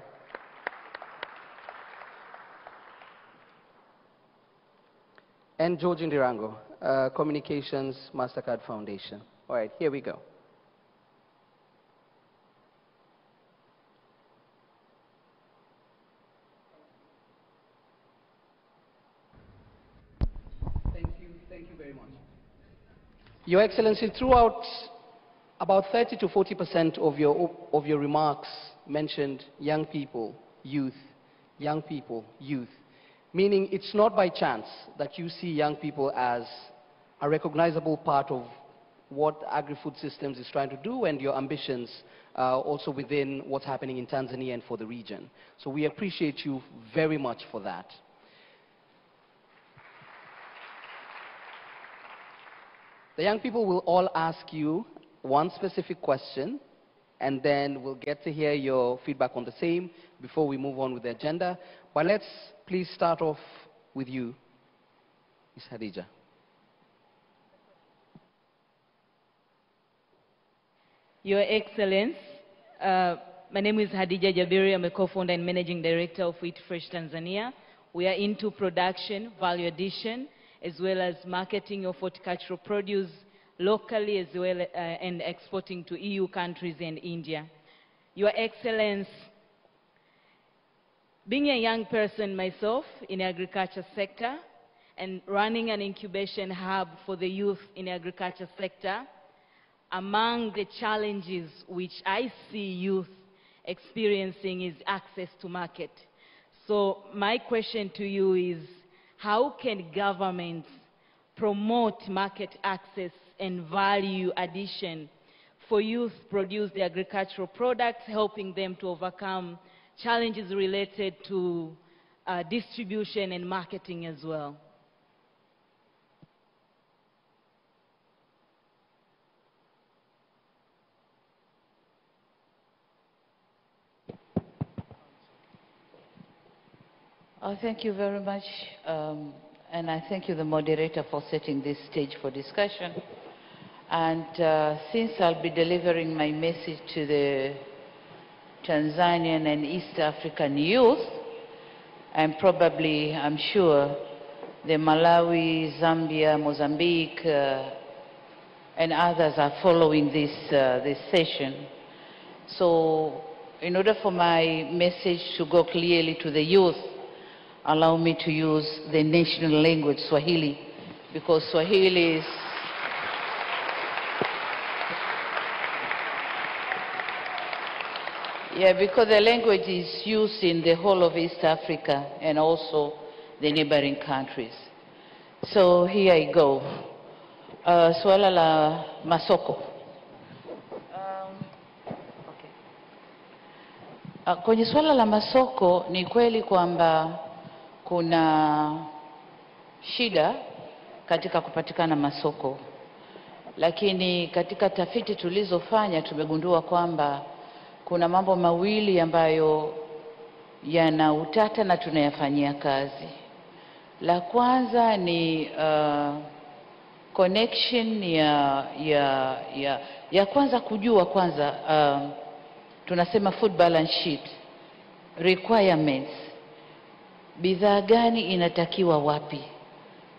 And George Indirango, Communications MasterCard Foundation. All right, here we go. Thank you very much. Your Excellency, throughout about 30 to 40% of your remarks mentioned young people, youth, young people, youth. Meaning it's not by chance that you see young people as a recognizable part of what agri-food systems is trying to do and your ambitions also within what's happening in Tanzania and for the region. So we appreciate you very much for that. The young people will all ask you one specific question, and then we'll get to hear your feedback on the same before we move on with the agenda. But let's please start off with you, Ms. Hadija. Your Excellence, my name is Hadija Jabiri. I'm a co-founder and managing director of Eat Fresh Tanzania. We are into production, value addition, as well as marketing of horticultural produce locally as well and exporting to EU countries and India. Your Excellence, being a young person myself in the agriculture sector and running an incubation hub for the youth in the agriculture sector, among the challenges which I see youth experiencing is access to market. So my question to you is, how can governments promote market access and value addition for youth-produced agricultural products, helping them to overcome challenges related to distribution and marketing as well? Thank you very much, and I thank you, the moderator, for setting this stage for discussion. And since I'll be delivering my message to the Tanzanian and East African youth, and probably, I'm sure, the Malawi, Zambia, Mozambique, and others are following this session. So in order for my message to go clearly to the youth, allow me to use the national language, Swahili, because Swahili is because the language is used in the whole of East Africa and also the neighboring countries. So here I go. Swala la masoko. Kwenye swala la masoko ni kweli kwamba kuna shida katika kupatikana masoko. Lakini katika tafiti tulizofanya tumegundua kwamba kuna mambo mawili ambayo yana utata na tunayafanyia kazi. La kwanza ni connection ya kwanza kujua kwanza tunasema food balance sheet requirements. Bidhaa gani inatakiwa wapi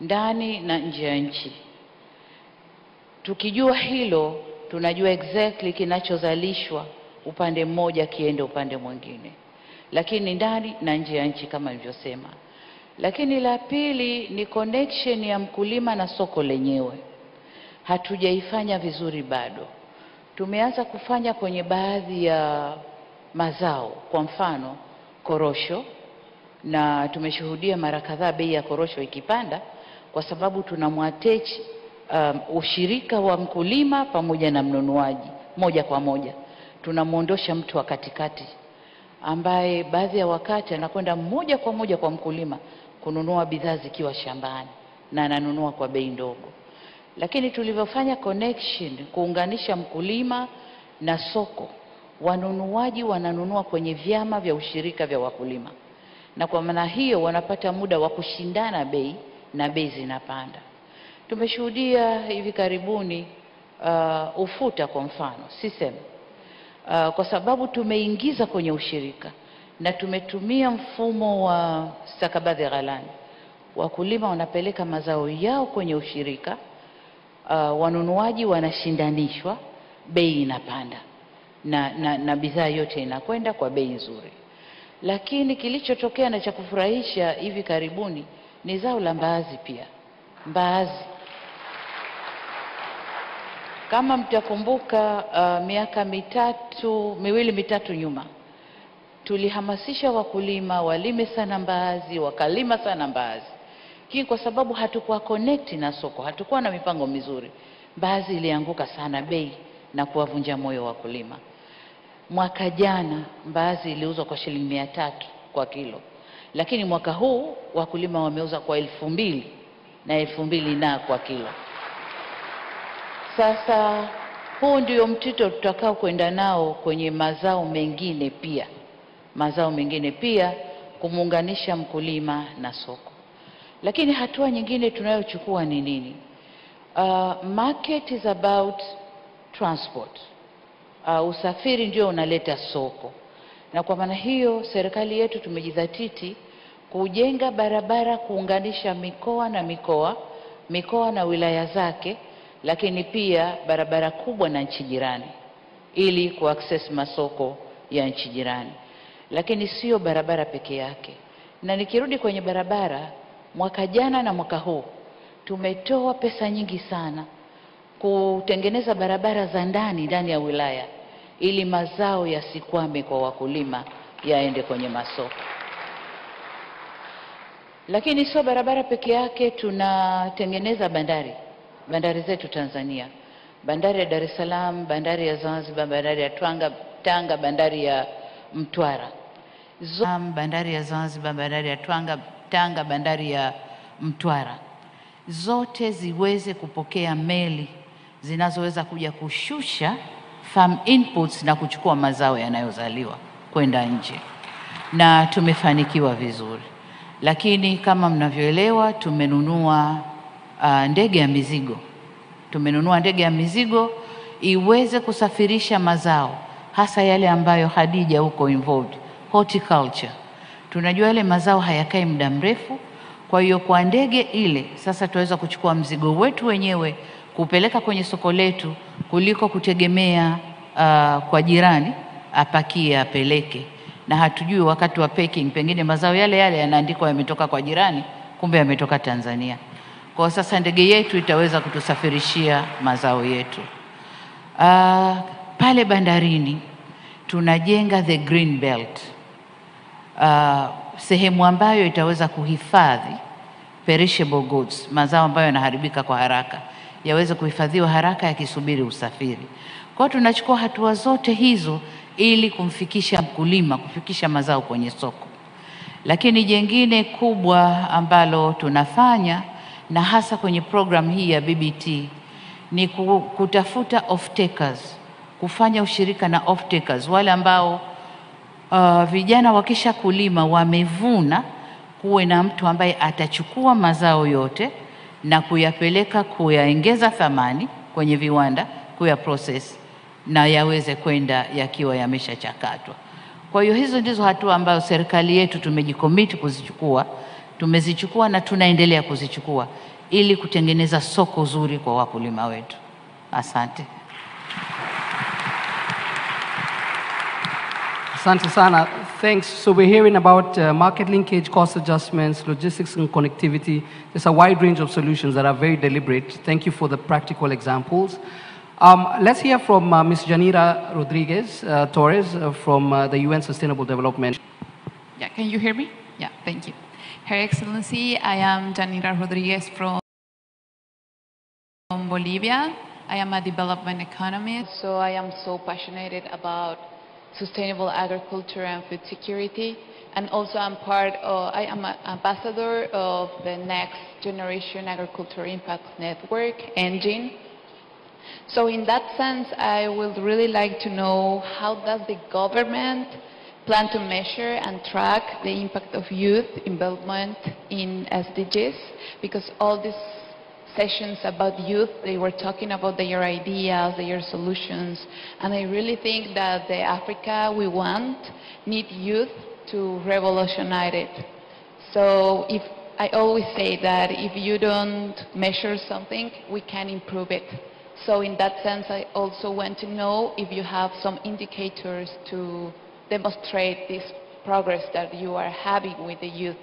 ndani na nje ya nchi. Tukijua hilo tunajua exactly kinachozalishwa upande mmoja kiende upande mwingine, lakini ndani na nje ya nchi kama nilivyosema. Lakini la pili ni connection ya mkulima na soko lenyewe. Hatujaifanya vizuri bado. Tumeanza kufanya kwenye baadhi ya mazao, kwa mfano korosho, na tumeshuhudia mara kadhaa bei ya korosho ikipanda kwa sababu tunamwatechi ushirika wa mkulima pamoja na mnunuaji moja kwa moja. Tunamuondosha mtu wa katikati ambaye baadhi ya wakati anakwenda moja kwa moja kwa mkulima kununua bidhaa zikiwa shambani na ananunua kwa bei ndogo. Lakini tulivyofanya connection kuunganisha mkulima na soko, wanunuaji wananunua kwenye vyama vya ushirika vya wakulima, na kwa maana hiyo wanapata muda wa kushindana bei na bei zinapanda. Tumeshuhudia hivi karibuni ufuta kwa mfano sisem, kwa sababu tumeingiza kwenye ushirika na tumetumia mfumo wa stakabadhi ghalani. Wakulima wanapeleka mazao yao kwenye ushirika, wanunuaji wanashindanishwa, bei inapanda na bidhaa yote inakwenda kwa bei nzuri. Lakini kilichotokea na cha kufurahisha hivi karibuni ni zao la mbaazi pia. Mbaazi, kama mtakumbuka, miaka miwili mitatu nyuma tulihamasisha wakulima walime sana mbaazi, wakalima sana mbaazi. Lakini kwa sababu hatukuwa connect na soko, hatukuwa na mipango mizuri, mbaazi ilianguka sana bei na kuwavunja moyo wakulima. Mwaka jana mbaazi iliuzwa kwa shilingi 300 kwa kilo, lakini mwaka huu wakulima wameuza kwa 2000 na 2000 na kwa kilo. Sasa huu ndio mtito tutakao kwenda nao kwenye mazao mengine pia kumuunganisha mkulima na soko. Lakini hatua nyingine tunayochukua ni nini? Market is about transport. Usafiri ndio unaleta soko, na kwa maana hiyo serikali yetu tumejidhatiti kujenga barabara kuunganisha mikoa na wilaya zake, lakini pia barabara kubwa na nchi jirani ili kuaccess masoko ya nchi jirani. Lakini sio barabara peke yake. Na nikirudi kwenye barabara, mwaka jana na mwaka huu tumetoa pesa nyingi sana kutengeneza barabara za ndani ya wilaya ili mazao yasikwame kwa wakulima, yaende kwenye masoko. Lakini sio barabara peke yake, tunatengeneza bandari zetu Tanzania. Bandari ya Dar es Salaam, bandari ya Zanzibar, bandari ya Tanga, bandari ya Mtwara. Bandari ya Zanzibar, bandari ya Tanga, bandari ya Mtwara. Zote ziweze kupokea meli zinazoweza kuja kushusha farm inputs na kuchukua mazao yanayozaliwa kwenda nje. Na tumefanikiwa vizuri. Lakini kama mnavyoelewa tumenunua ndege ya mizigo iweze kusafirisha mazao, hasa yale ambayo Hadija huko involved, horticulture. Tunajua yale mazao hayakai muda mrefu, kwa hiyo kwa ndege ile sasa tuweza kuchukua mzigo wetu wenyewe kupeleka kwenye soko letu kuliko kutegemea kwa jirani apakie apeleke, na hatujui wakati wa packing pengine mazao yale yale yanaandikwa yametoka kwa jirani, kumbe yametoka Tanzania. Kwa sasa ndege yetu itaweza kutusafirishia mazao yetu. Pale bandarini tunajenga the green belt, sehemu ambayo itaweza kuhifadhi perishable goods, mazao ambayo yanaharibika kwa haraka, yaweze kuhifadhiwa haraka yakisubiri usafiri. Kwa tunachukua hatua zote hizo ili kumfikisha mkulima, kufikisha mazao kwenye soko. Lakini jengine kubwa ambalo tunafanya, na hasa kwenye program hii ya BBT, ni kutafuta off-takers, kufanya ushirika na off-takers, wale ambao vijana wakisha kulima wamevuna, kuwe na mtu ambaye atachukua mazao yote na kuyapeleka, kuyaongeza thamani kwenye viwanda, kuya process na yaweze kwenda yakiwa yameshachakatwa. Kwa hiyo hizo ndizo hatua ambazo serikali yetu tumejikomiti kuzichukua, tumezichukua na tunaendelea kuzichukua ili kutengeneza soko zuri kwa wakulima wetu. Asante. Asante sana. Thanks. So we're hearing about market linkage, cost adjustments, logistics and connectivity. There's a wide range of solutions that are very deliberate. Thank you for the practical examples. Let's hear from Ms. Janira Rodriguez Torres from the UN Sustainable Development. Yeah, can you hear me? Yeah, thank you. Her Excellency, I am Janira Rodriguez from Bolivia. I am a development economist, so I am so passionate about sustainable agriculture and food security. And also I am an ambassador of the Next Generation Agriculture Impact Network, engine. So in that sense, I would really like to know, how does the government plan to measure and track the impact of youth involvement in SDGs? Because all these sessions about youth, they were talking about their ideas, their solutions, and I really think that the Africa we want need youth to revolutionize it. So I always say that if you don't measure something, we can improve it. So in that sense, I also want to know if you have some indicators to demonstrate this progress that you are having with the youth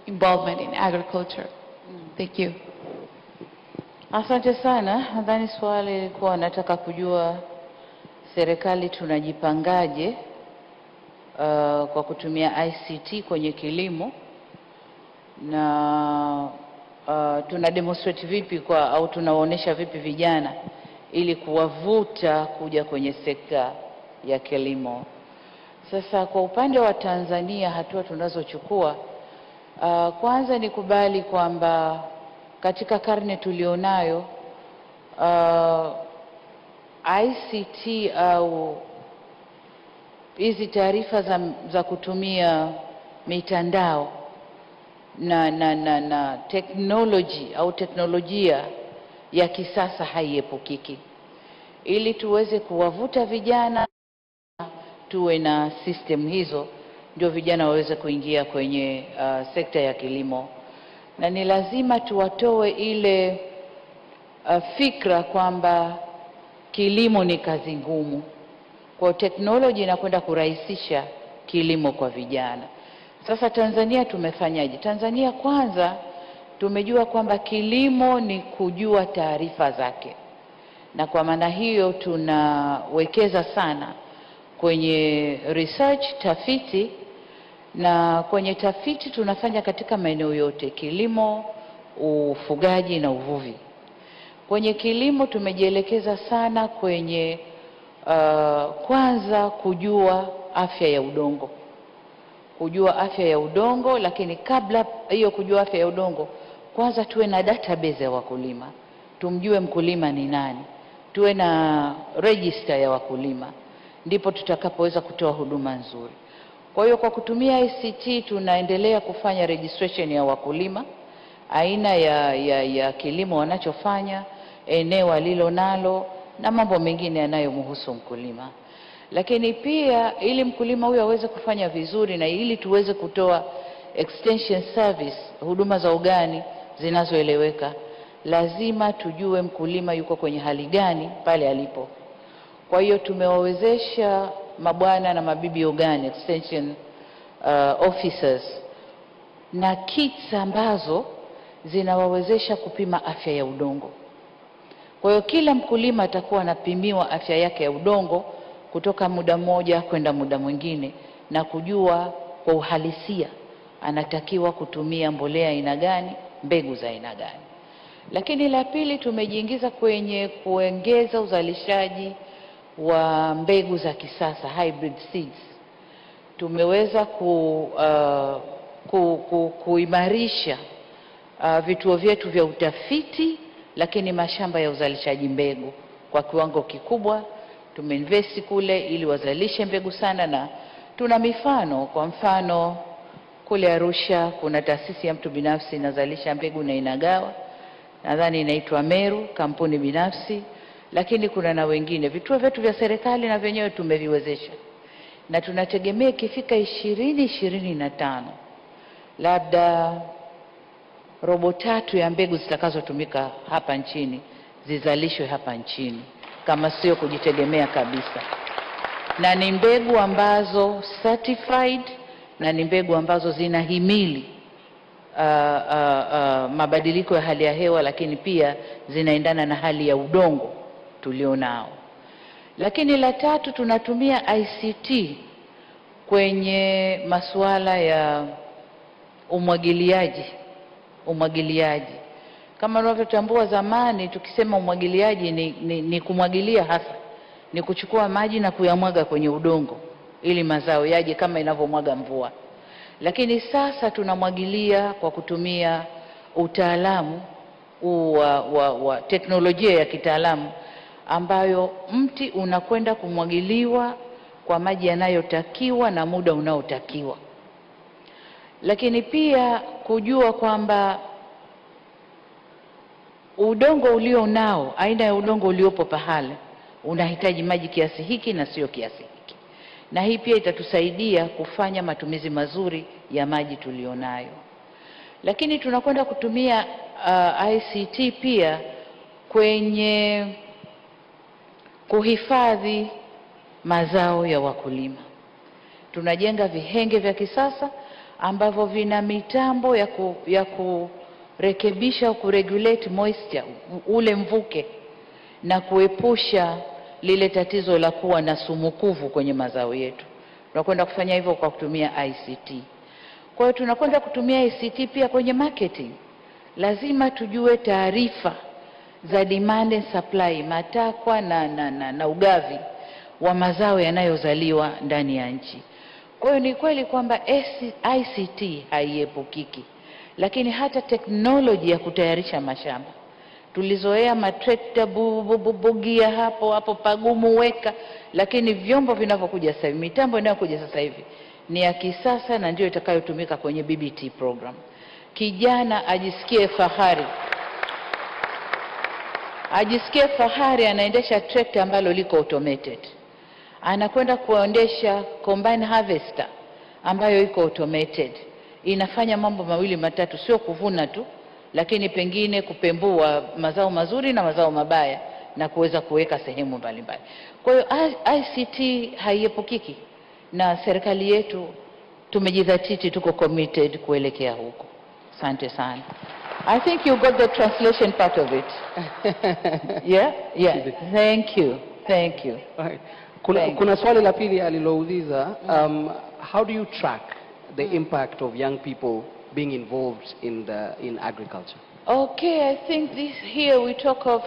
involvement in agriculture. Thank you. Asante sana. Nadhani swali lilikuwa nataka kujua serikali tunajipangaje kwa kutumia ICT kwenye kilimo, na tuna demonstrate vipi au tunawaonesha vipi vijana ili kuwavuta kuja kwenye sekta ya kilimo. Sasa kwa upande wa Tanzania, hatua tunazochukua, kwanza ni kubali kwamba katika karne tulionayo, ICT au hizi taarifa za kutumia mitandao na technology au teknolojia ya kisasa haiepukiki. Ili tuweze kuwavuta vijana, tuwe na system hizo, ndio vijana waweze kuingia kwenye sekta ya kilimo. Na ni lazima tuwatoe ile fikra kwamba kilimo ni kazi ngumu. Kwa teknolojia inakwenda kurahisisha kilimo kwa vijana. Sasa Tanzania tumefanyaje? Tanzania kwanza tumejua kwamba kilimo ni kujua taarifa zake. Na kwa maana hiyo tunawekeza sana kwenye research, tafiti, na kwenye tafiti tunafanya katika maeneo yote: kilimo, ufugaji na uvuvi. Kwenye kilimo tumejielekeza sana kwenye kwanza kujua afya ya udongo. Kujua afya ya udongo, lakini kabla hiyo kujua afya ya udongo, kwanza tuwe na database ya wakulima. Tumjue mkulima ni nani. Tuwe na register ya wakulima. Ndipo tutakapoweza kutoa huduma nzuri. Kwa hiyo kwa kutumia ICT tunaendelea kufanya registration ya wakulima, aina ya kilimo wanachofanya, eneo alilo nalo na mambo mengine yanayomhusu mkulima. Lakini pia ili mkulima huyo aweze kufanya vizuri na ili tuweze kutoa extension service, huduma za ugani zinazoeleweka, lazima tujue mkulima yuko kwenye hali gani pale alipo. Kwa hiyo tumewawezesha mabwana na mabibi ogani, extension officers, na kits ambazo zinawawezesha kupima afya ya udongo. Kwa hiyo kila mkulima atakuwa anapimiwa afya yake ya udongo kutoka muda mmoja kwenda muda mwingine, na kujua kwa uhalisia anatakiwa kutumia mbolea aina gani, mbegu za aina gani. Lakini la pili, tumejiingiza kwenye kuongeza uzalishaji wa mbegu za kisasa, hybrid seeds. Tumeweza kuimarisha vituo vyetu vya utafiti, lakini mashamba ya uzalishaji mbegu kwa kiwango kikubwa. Tumeinvest kule ili wazalishe mbegu sana, na tuna mifano. Kwa mfano kule Arusha kuna taasisi ya mtu binafsi inazalisha mbegu na inagawa, nadhani inaitwa Meru, kampuni binafsi, lakini kuna na wengine. Vituo vyetu vya serikali na vyenyewe tumeviwezesha, na tunategemea ikifika 2025 labda robo tatu ya mbegu zitakazotumika hapa nchini zizalishwe hapa nchini, kama sio kujitegemea kabisa. Na ni mbegu ambazo certified, na ni mbegu ambazo zinahimili mabadiliko ya hali ya hewa, lakini pia zinaendana na hali ya udongo tulionao. Lakini la tatu, tunatumia ICT kwenye masuala ya umwagiliaji. Kama unavyotambua, zamani tukisema umwagiliaji ni kumwagilia hasa, ni kuchukua maji na kuyamwaga kwenye udongo ili mazao yaje kama inavyomwaga mvua. Lakini sasa tunamwagilia kwa kutumia utaalamu wa teknolojia ya kitaalamu, ambayo mti unakwenda kumwagiliwa kwa maji yanayotakiwa na muda unaotakiwa. Lakini pia kujua kwamba udongo ulio nao, aina ya udongo uliopo pahali, unahitaji maji kiasi hiki na sio kiasi hiki. Na hii pia itatusaidia kufanya matumizi mazuri ya maji tulionayo. Lakini tunakwenda kutumia ICT pia kwenye kuhifadhi mazao ya wakulima. Tunajenga vihenge vya kisasa ambavyo vina mitambo ya kurekebisha au kuregulate moisture, ule mvuke, na kuepusha lile tatizo la kuwa na sumukuvu kwenye mazao yetu. Tunakwenda kufanya hivyo kwa kutumia ICT. Kwa hiyo tunakwenda kutumia ICT pia kwenye marketing. Lazima tujue taarifa za demand and supply, matakwa na ugavi wa mazao yanayozaliwa ndani ya nchi. Kwa hiyo ni kweli kwamba ICT haiepukiki, lakini hata teknoloji ya kutayarisha mashamba. Tulizoea matrekta bugia hapo pagumu weka, lakini vyombo vinavyokuja sasa hivi, mitambo inayokuja sasa hivi ni ya kisasa, na ndio itakayotumika kwenye BBT program. Kijana ajisikie fahari anaendesha trekta ambalo liko automated. Anakwenda kuendesha combine harvester ambayo iko automated. Inafanya mambo mawili matatu, sio kuvuna tu, lakini pengine kupembua mazao mazuri na mazao mabaya na kuweza kuweka sehemu mbalimbali. Kwa hiyo ICT haiepukiki, na serikali yetu tumejidhatiti, tuko committed kuelekea huko. Asante sana. I think you got the translation part of it. Yeah. Thank you. Kuna swali la pili alilouliza, how do you track the impact of young people being involved in agriculture? Okay, I think here we talk of,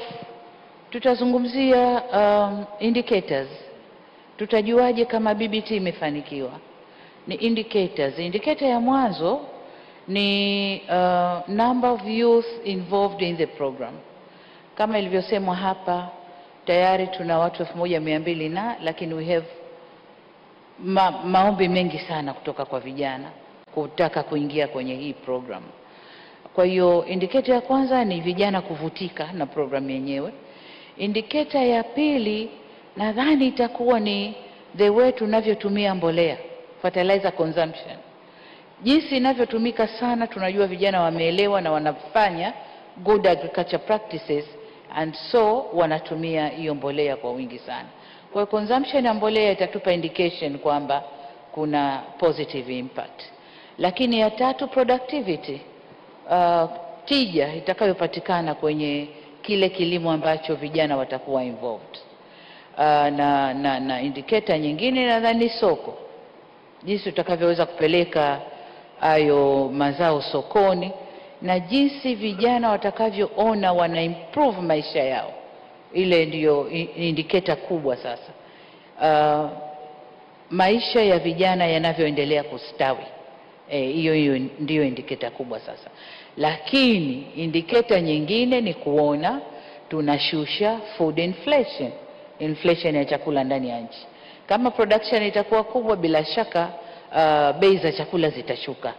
tutazungumzia indicators. Tutajuaje kama BBT imefanikiwa? Ni indicators. Indicator ya mwanzo ni number of youth involved in the program. Kama ilivyosemwa hapa, tayari tuna watu 1200 lakini we have maombi mengi sana kutoka kwa vijana kutaka kuingia kwenye hii program. Kwa hiyo indicator ya kwanza ni vijana kuvutika na program yenyewe. Indicator ya pili nadhani itakuwa ni the way tunavyotumia mbolea, fertilizer consumption. Jinsi inavyotumika sana, tunajua vijana wameelewa na wanafanya good agriculture practices, and so wanatumia hiyo mbolea kwa wingi sana. Kwa consumption ya mbolea itatupa indication kwamba kuna positive impact. Lakini ya tatu, productivity, tija itakayopatikana kwenye kile kilimo ambacho vijana watakuwa involved. Na indicator nyingine nadhani soko, jinsi tutakavyoweza kupeleka hayo mazao sokoni na jinsi vijana watakavyoona wana improve maisha yao. Ile ndiyo indicator kubwa sasa. Maisha ya vijana yanavyoendelea kustawi, hiyo ndiyo indicator kubwa sasa. Lakini indicator nyingine ni kuona tunashusha food inflation ya chakula ndani ya nchi. Kama production itakuwa kubwa, bila shaka bei za chakula zitashuka.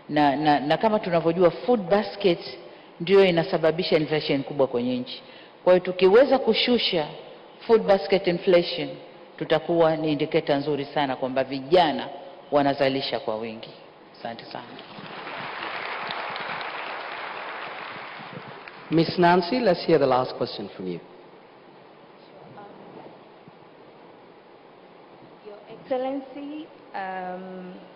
Na kama tunavyojua food basket ndio inasababisha inflation kubwa kwenye nchi. Kwa hiyo tukiweza kushusha food basket inflation, tutakuwa ni indicator nzuri sana kwamba vijana wanazalisha kwa wingi. Asante sana. Miss Nancy, let's hear the last question from you. Your Excellency,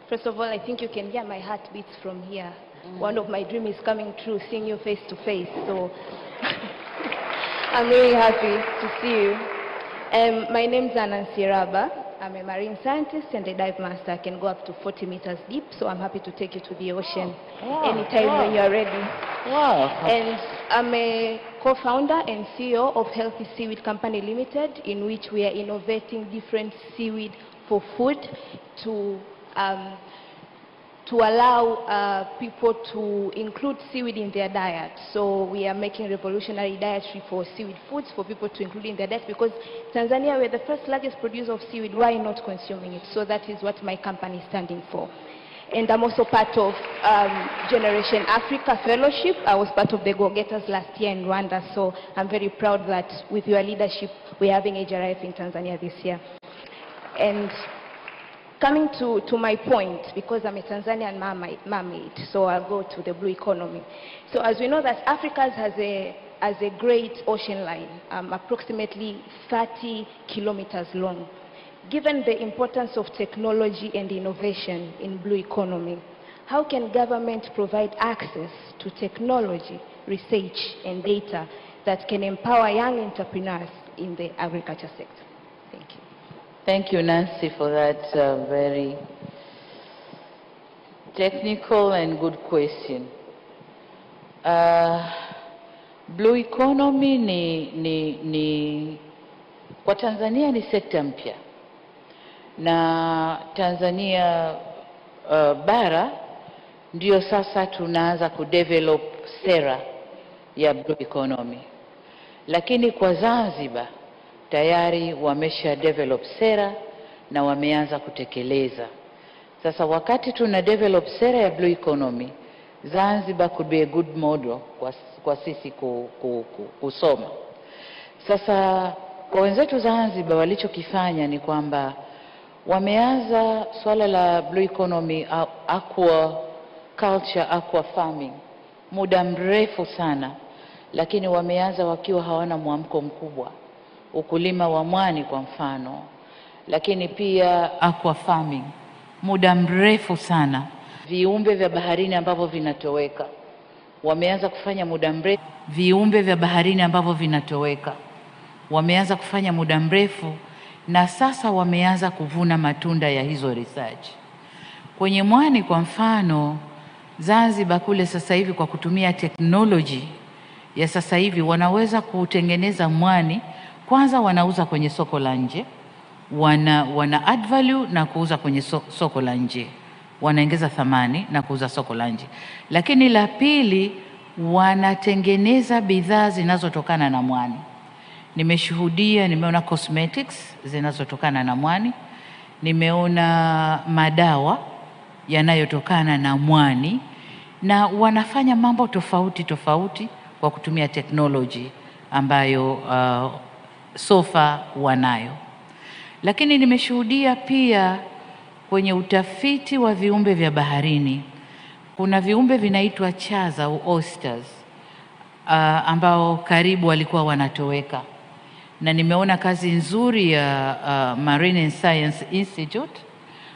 first of all, I think you can hear my heartbeats from here. One of my dreams is coming true, seeing you face to face. So I'm really happy to see you. My name is Nancy Raba. I'm a marine scientist and a dive master. I can go up to 40 meters deep, so I'm happy to take you to the ocean anytime when you're ready. Wow. And I'm a co-founder and CEO of Healthy Seaweed Company Limited, in which we are innovating different seaweed for food to allow people to include seaweed in their diet. So we are making revolutionary dietary for seaweed foods for people to include in their diet, because Tanzania, we're the first largest producer of seaweed. Why not consuming it? So that is what my company is standing for. And I'm also part of Generation Africa Fellowship. I was part of the Go-Getters last year in Rwanda, so I'm very proud that with your leadership, we're having HRF in Tanzania this year. And coming to my point, because I'm a Tanzanian mermaid, so I'll go to the blue economy. So as we know that Africa has a great ocean line, approximately 30 kilometers long. Given the importance of technology and innovation in blue economy, how can government provide access to technology, research, and data that can empower young entrepreneurs in the agriculture sector? Thank you. Thank you, Nancy, for that very technical and good question. Blue economy ni kwa Tanzania ni sekta mpya. Na Tanzania bara ndio sasa tunaanza kudevelop sera ya blue economy. Lakini kwa Zanzibar tayari wamesha develop sera na wameanza kutekeleza. Sasa wakati tuna develop sera ya blue economy, Zanzibar could be a good model kwa sisi kusoma. Sasa kwa wenzetu Zanzibar walichokifanya ni kwamba wameanza swala la blue economy, aqua culture, aqua farming muda mrefu sana, lakini wameanza wakiwa hawana mwamko mkubwa. Ukulima wa mwani kwa mfano, lakini pia aqua farming muda mrefu sana. Viumbe vya baharini ambavyo vinatoweka wameanza kufanya muda mrefu. Viumbe vya baharini ambavyo vinatoweka wameanza kufanya muda mrefu, na sasa wameanza kuvuna matunda ya hizo research. Kwenye mwani kwa mfano, Zanzibar kule sasa hivi kwa kutumia technology ya sasa hivi wanaweza kutengeneza mwani. Kwanza wanauza kwenye soko la nje, wana add value na kuuza kwenye soko la nje, wanaongeza thamani na kuuza soko la nje. Lakini la pili, wanatengeneza bidhaa zinazotokana na mwani. Nimeona cosmetics zinazotokana na mwani, nimeona madawa yanayotokana na mwani, na wanafanya mambo tofauti tofauti kwa kutumia technology ambayo sofa wanayo. Lakini nimeshuhudia pia kwenye utafiti wa viumbe vya baharini, kuna viumbe vinaitwa chaza au oysters ambao karibu walikuwa wanatoweka. na nimeona kazi nzuri ya Marine and Science Institute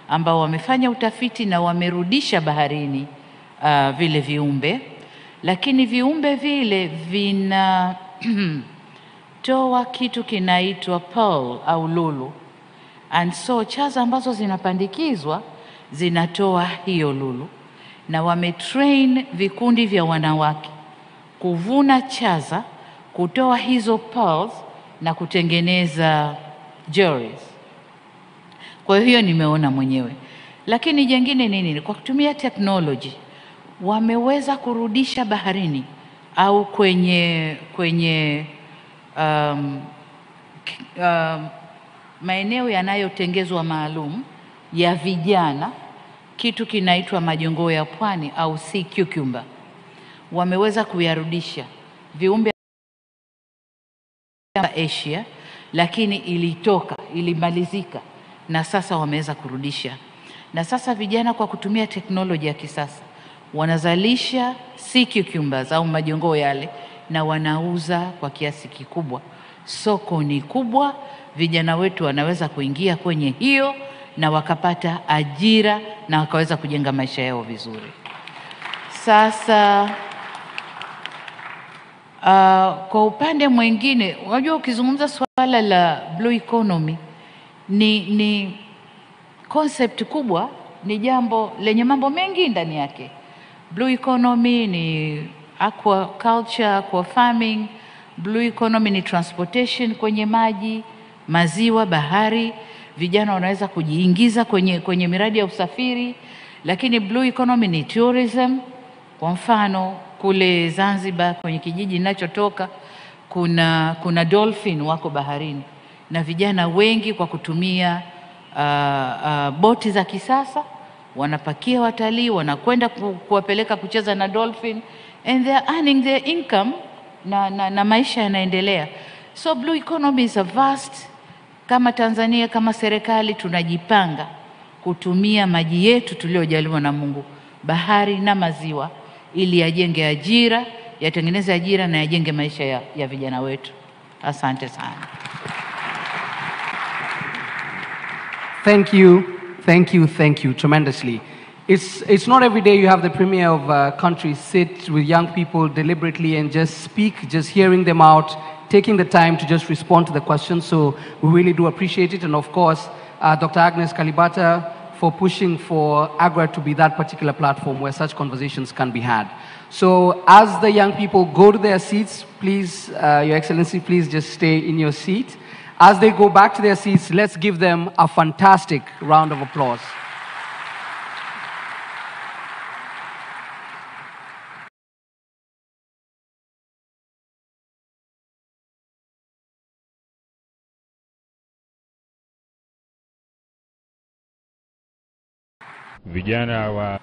ambao wamefanya utafiti na wamerudisha baharini vile viumbe, lakini viumbe vile vina toa kitu kinaitwa pearl au lulu, and so chaza ambazo zinapandikizwa zinatoa hiyo lulu, na wametrain vikundi vya wanawake kuvuna chaza, kutoa hizo pearls na kutengeneza jewelries. Kwa hiyo nimeona mwenyewe. Lakini jengine nini? Kwa kutumia technology wameweza kurudisha baharini au kwenye maeneo yanayotengezwa maalum ya vijana kitu kinaitwa majongo ya pwani au sea cucumber. Wameweza kuyarudisha viumbe Asia, lakini ilimalizika na sasa wameweza kurudisha. Na sasa vijana kwa kutumia teknolojia ya kisasa wanazalisha sea cucumbers au majongo yale na wanauza kwa kiasi kikubwa. Soko ni kubwa, vijana wetu wanaweza kuingia kwenye hiyo na wakapata ajira na wakaweza kujenga maisha yao vizuri. Sasa kwa upande mwingine, unajua ukizungumza swala la blue economy ni concept kubwa, ni jambo lenye mambo mengi ndani yake. Blue economy ni aquaculture, aqua farming. Blue economy ni transportation kwenye maji, maziwa, bahari. Vijana wanaweza kujiingiza kwenye miradi ya usafiri. Lakini blue economy ni tourism. Kwa mfano kule Zanzibar kwenye kijiji ninachotoka kuna dolphin wako baharini, na vijana wengi kwa kutumia boti za kisasa wanapakia watalii, wanakwenda kuwapeleka kucheza na dolphin, and they are earning their income na maisha yanaendelea. So blue economy is a vast. Kama Tanzania, kama serikali tunajipanga kutumia maji yetu tuliojaliwa na Mungu, bahari na maziwa, ili yajenge ajira, yatengeneze ajira na yajenge maisha ya vijana wetu. Asante sana. Thank you tremendously. It's not every day you have the premier of countries sit with young people deliberately and just speak, just hearing them out, taking the time to just respond to the questions. So we really do appreciate it. And of course, Dr. Agnes Kalibata for pushing for AGRA to be that particular platform where such conversations can be had. So as the young people go to their seats, please, Your Excellency, please just stay in your seat. As they go back to their seats, let's give them a fantastic round of applause. Vijana wa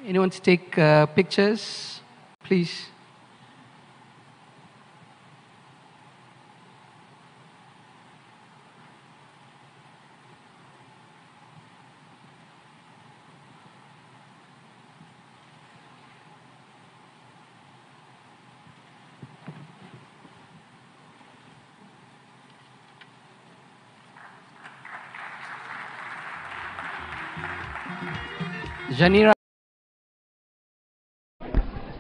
Anyone to take pictures, please? Janira.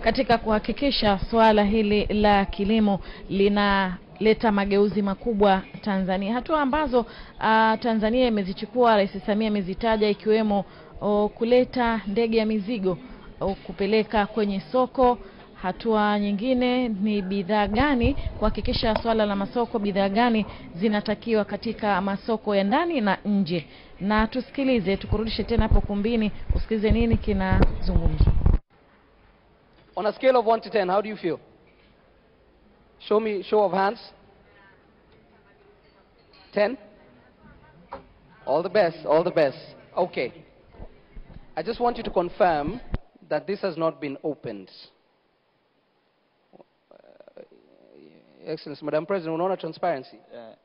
Katika kuhakikisha swala hili la kilimo linaleta mageuzi makubwa Tanzania, hatua ambazo Tanzania imezichukua, Rais Samia amezitaja, ikiwemo kuleta ndege ya mizigo kupeleka kwenye soko. Hatua nyingine ni bidhaa gani, kuhakikisha swala la masoko, bidhaa gani zinatakiwa katika masoko ya ndani na nje. Na tusikilize, tukurudishe tena hapo kumbini, usikilize nini kinazungumzwa. On a scale of 1 to 10, how do you feel? Show of hands. 10? All the best, all the best. Okay. I just want you to confirm that this has not been opened. Excellency, Madam President, unaona transparency?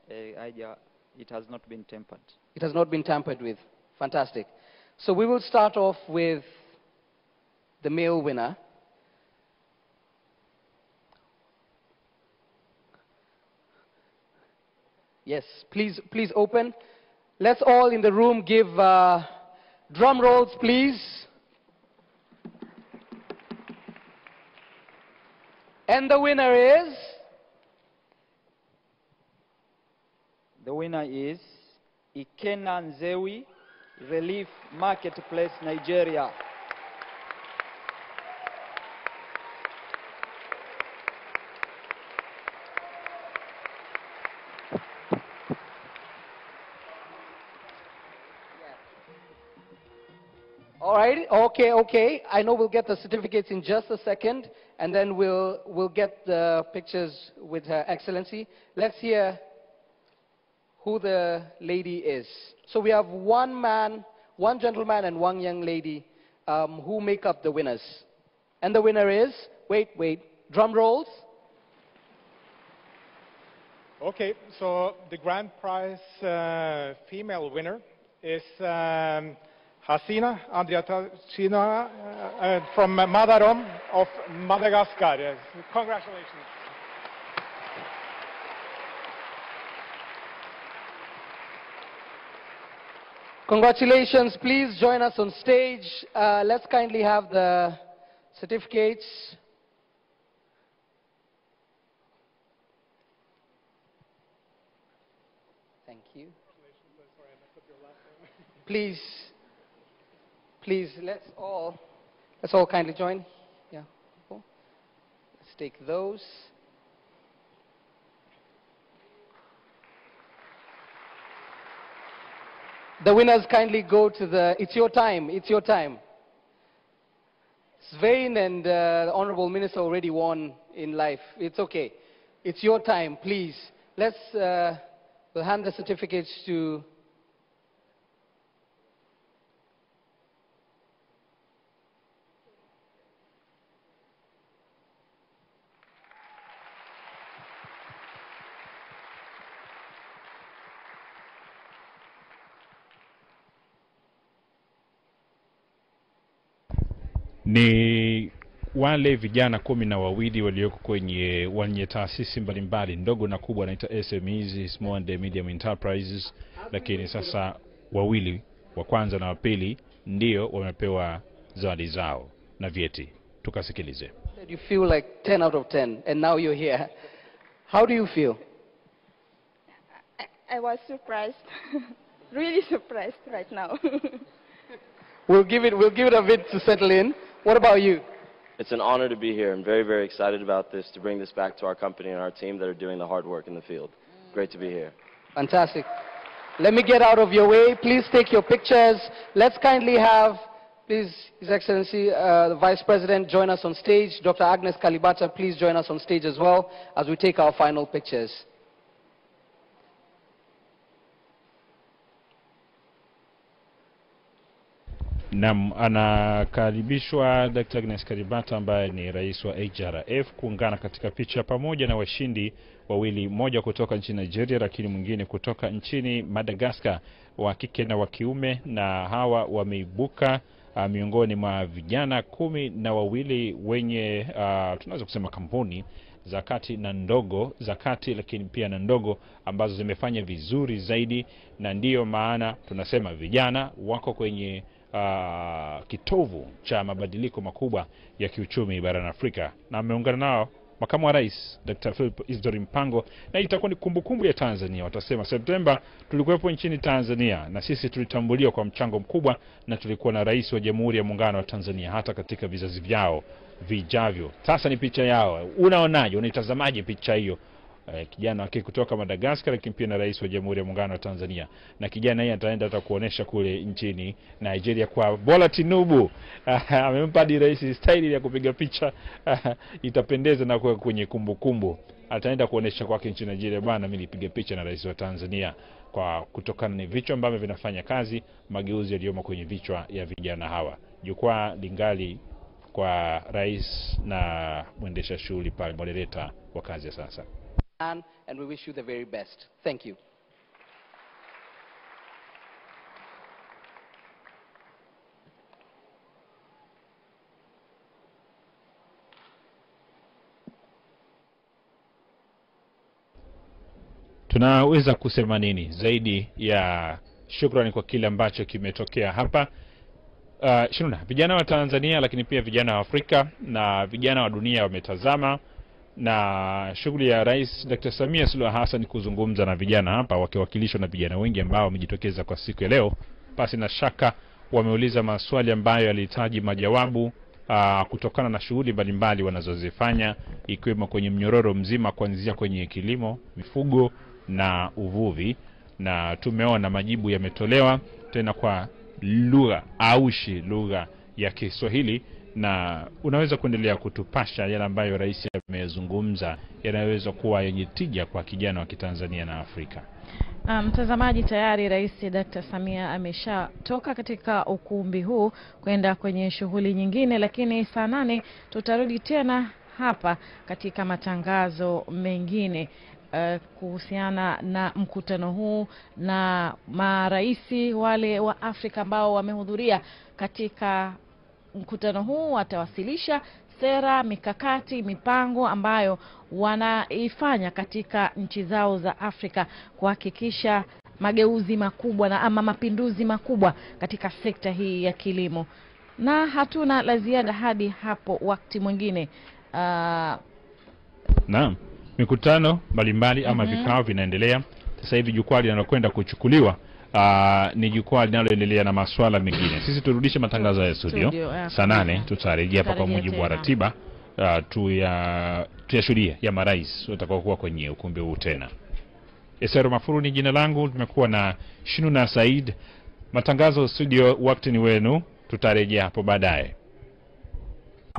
It has not been tampered. It has not been tampered with. Fantastic. So we will start off with the male winner. Yes, please open. Let's all in the room give drum rolls, please. And the winner is? The winner is Ikena Nzewi, Relief Marketplace, Nigeria. All right, okay. I know we'll get the certificates in just a second, and then we'll get the pictures with Her Excellency. Let's hear who the lady is. So we have one man, one gentleman, and one young lady who make up the winners. And the winner is, wait, drum rolls. Okay, so the grand prize female winner is Hasina Andriatachina from Madarom of Madagascar. Yes. Congratulations. Congratulations. Please join us on stage. Let's kindly have the certificates. Thank you. Please, let's all kindly join. Yeah. Cool. Let's take those. The winners kindly go to the, it's your time. Svein and the Honorable Minister already won in life. It's okay. It's your time, please. Let's, we'll hand the certificates to ni wale vijana 12 walioko kwenye taasisi mbalimbali ndogo na kubwa, naita SMEs, small and medium enterprises, lakini sasa wawili wa kwanza na wa pili ndio wamepewa zawadi zao na vyeti. Tukasikilize. You feel like 10 out of 10 and now you're here. How do you feel? I was surprised. Really surprised right now. We'll give it a bit to settle in. What about you? It's an honor to be here. I'm very, very excited about this, to bring this back to our company and our team that are doing the hard work in the field. Great to be here. Fantastic. Let me get out of your way. Please take your pictures. Let's kindly have, please, His Excellency, the Vice President, join us on stage. Dr. Agnes Kalibata, please join us on stage as well as we take our final pictures. Anakaribishwa Dr. Agnes Kalibata ambaye ni rais wa HRF kuungana katika picha pamoja na washindi wawili, mmoja kutoka nchini Nigeria lakini mwingine kutoka nchini Madagascar, wa kike na wa kiume, na hawa wameibuka miongoni mwa vijana 12 wenye tunaweza kusema kampuni za kati na ndogo, za kati lakini pia na ndogo ambazo zimefanya vizuri zaidi, na ndiyo maana tunasema vijana wako kwenye kitovu cha mabadiliko makubwa ya kiuchumi barani Afrika. Na ameungana nao makamu wa rais Dr. Philip Isdor Mpango, na itakuwa ni kumbukumbu ya Tanzania. Watasema Septemba tulikuwepo nchini Tanzania na sisi tulitambuliwa kwa mchango mkubwa, na tulikuwa na rais wa Jamhuri ya Muungano wa Tanzania hata katika vizazi vyao vijavyo. Sasa ni picha yao. Unaonaje, unaitazamaje picha hiyo? Kijana wake kutoka Madagascar lakini pia na rais wa Jamhuri ya Muungano wa Tanzania, na kijana yeye ataenda kuonesha kule nchini Nigeria kwa Bola Tinubu. Amempa rais style ya kupiga picha. Itapendeza na kuwa kwenye kumbukumbu. Ataenda kuonesha kwake nchini Nigeria, bwana mimi nilipiga picha na rais wa Tanzania, kwa kutokana na vichwa ambavyo vinafanya kazi, mageuzi yaliyomo kwenye vichwa ya vijana hawa. Jukwaa lingali kwa rais na mwendesha shughuli pale, moderator wa kazi ya sasa. And we wish you the very best. Thank you. tunaweza kusema nini zaidi ya shukrani kwa kile ambacho kimetokea hapa? Shununa, vijana wa Tanzania lakini pia vijana wa Afrika na vijana wa dunia wametazama na shughuli ya Rais Dr. Samia Suluhu Hassan kuzungumza na vijana hapa, wakiwakilishwa na vijana wengi ambao wamejitokeza kwa siku ya leo. Basi na shaka wameuliza maswali ambayo yalihitaji majawabu kutokana na shughuli mbalimbali wanazozifanya, ikiwemo kwenye mnyororo mzima kuanzia kwenye kilimo, mifugo na uvuvi, na tumeona majibu yametolewa tena kwa lugha aushi, lugha ya Kiswahili, na unaweza kuendelea kutupasha yale ambayo rais amezungumza yanaweza kuwa yenye tija kwa kijana wa Kitanzania na Afrika. Mtazamaji, tayari Rais Dr. Samia ameshatoka katika ukumbi huu kwenda kwenye shughuli nyingine, lakini saa 8 tutarudi tena hapa katika matangazo mengine kuhusiana na mkutano huu na maraisi wale wa Afrika ambao wamehudhuria katika mkutano huu. Watawasilisha sera, mikakati, mipango ambayo wanaifanya katika nchi zao za Afrika kuhakikisha mageuzi makubwa na ama mapinduzi makubwa katika sekta hii ya kilimo. Na hatuna la ziada hadi hapo wakati mwingine. Naam, mikutano mbalimbali ama vikao vinaendelea. Sasa hivi jukwaa linalokwenda kuchukuliwa ni jukwaa linaloendelea na masuala mengine. Sisi turudishe matangazo ya studio saa 8, tutarejea hapa kwa mujibu wa ratiba tuyashuhudia ya marais watakaokuwa kwenye ukumbi huu tena. Esero Mafuru ni jina langu, tumekuwa na Shinuna Said. Matangazo studio, wakati ni wenu, tutarejea hapo baadaye.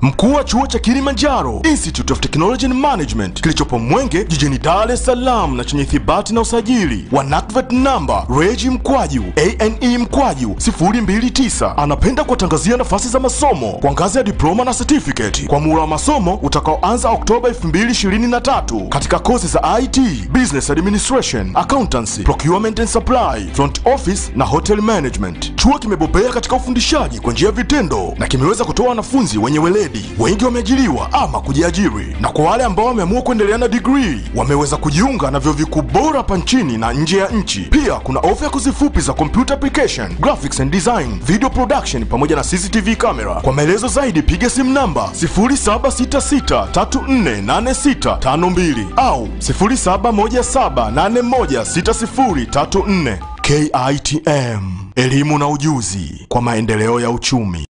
Mkuu wa chuo cha Kilimanjaro Institute of Technology and Management kilichopo Mwenge jijini Dar es Salaam na chenye ithibati na usajili wa NACVET number REG/ANE/029 anapenda kuwatangazia nafasi za masomo kwa ngazi ya diploma na certificate kwa muhula wa masomo utakaoanza Oktoba 2023 katika kozi za IT, Business Administration, Accountancy, Procurement and Supply, Front Office na Hotel Management. Chuo kimebobea katika ufundishaji kwa njia ya vitendo na kimeweza kutoa wanafunzi wenye weledi. Wengi wameajiriwa ama kujiajiri, na kwa wale ambao wameamua kuendelea na degree wameweza kujiunga na vyuo vikuu bora hapa nchini na nje ya nchi. Pia kuna ofa ya kozi fupi za computer application, graphics and design, video production pamoja na CCTV camera. Kwa maelezo zaidi piga simu namba 0766348652 au 0717816034. KITM, elimu na ujuzi kwa maendeleo ya uchumi.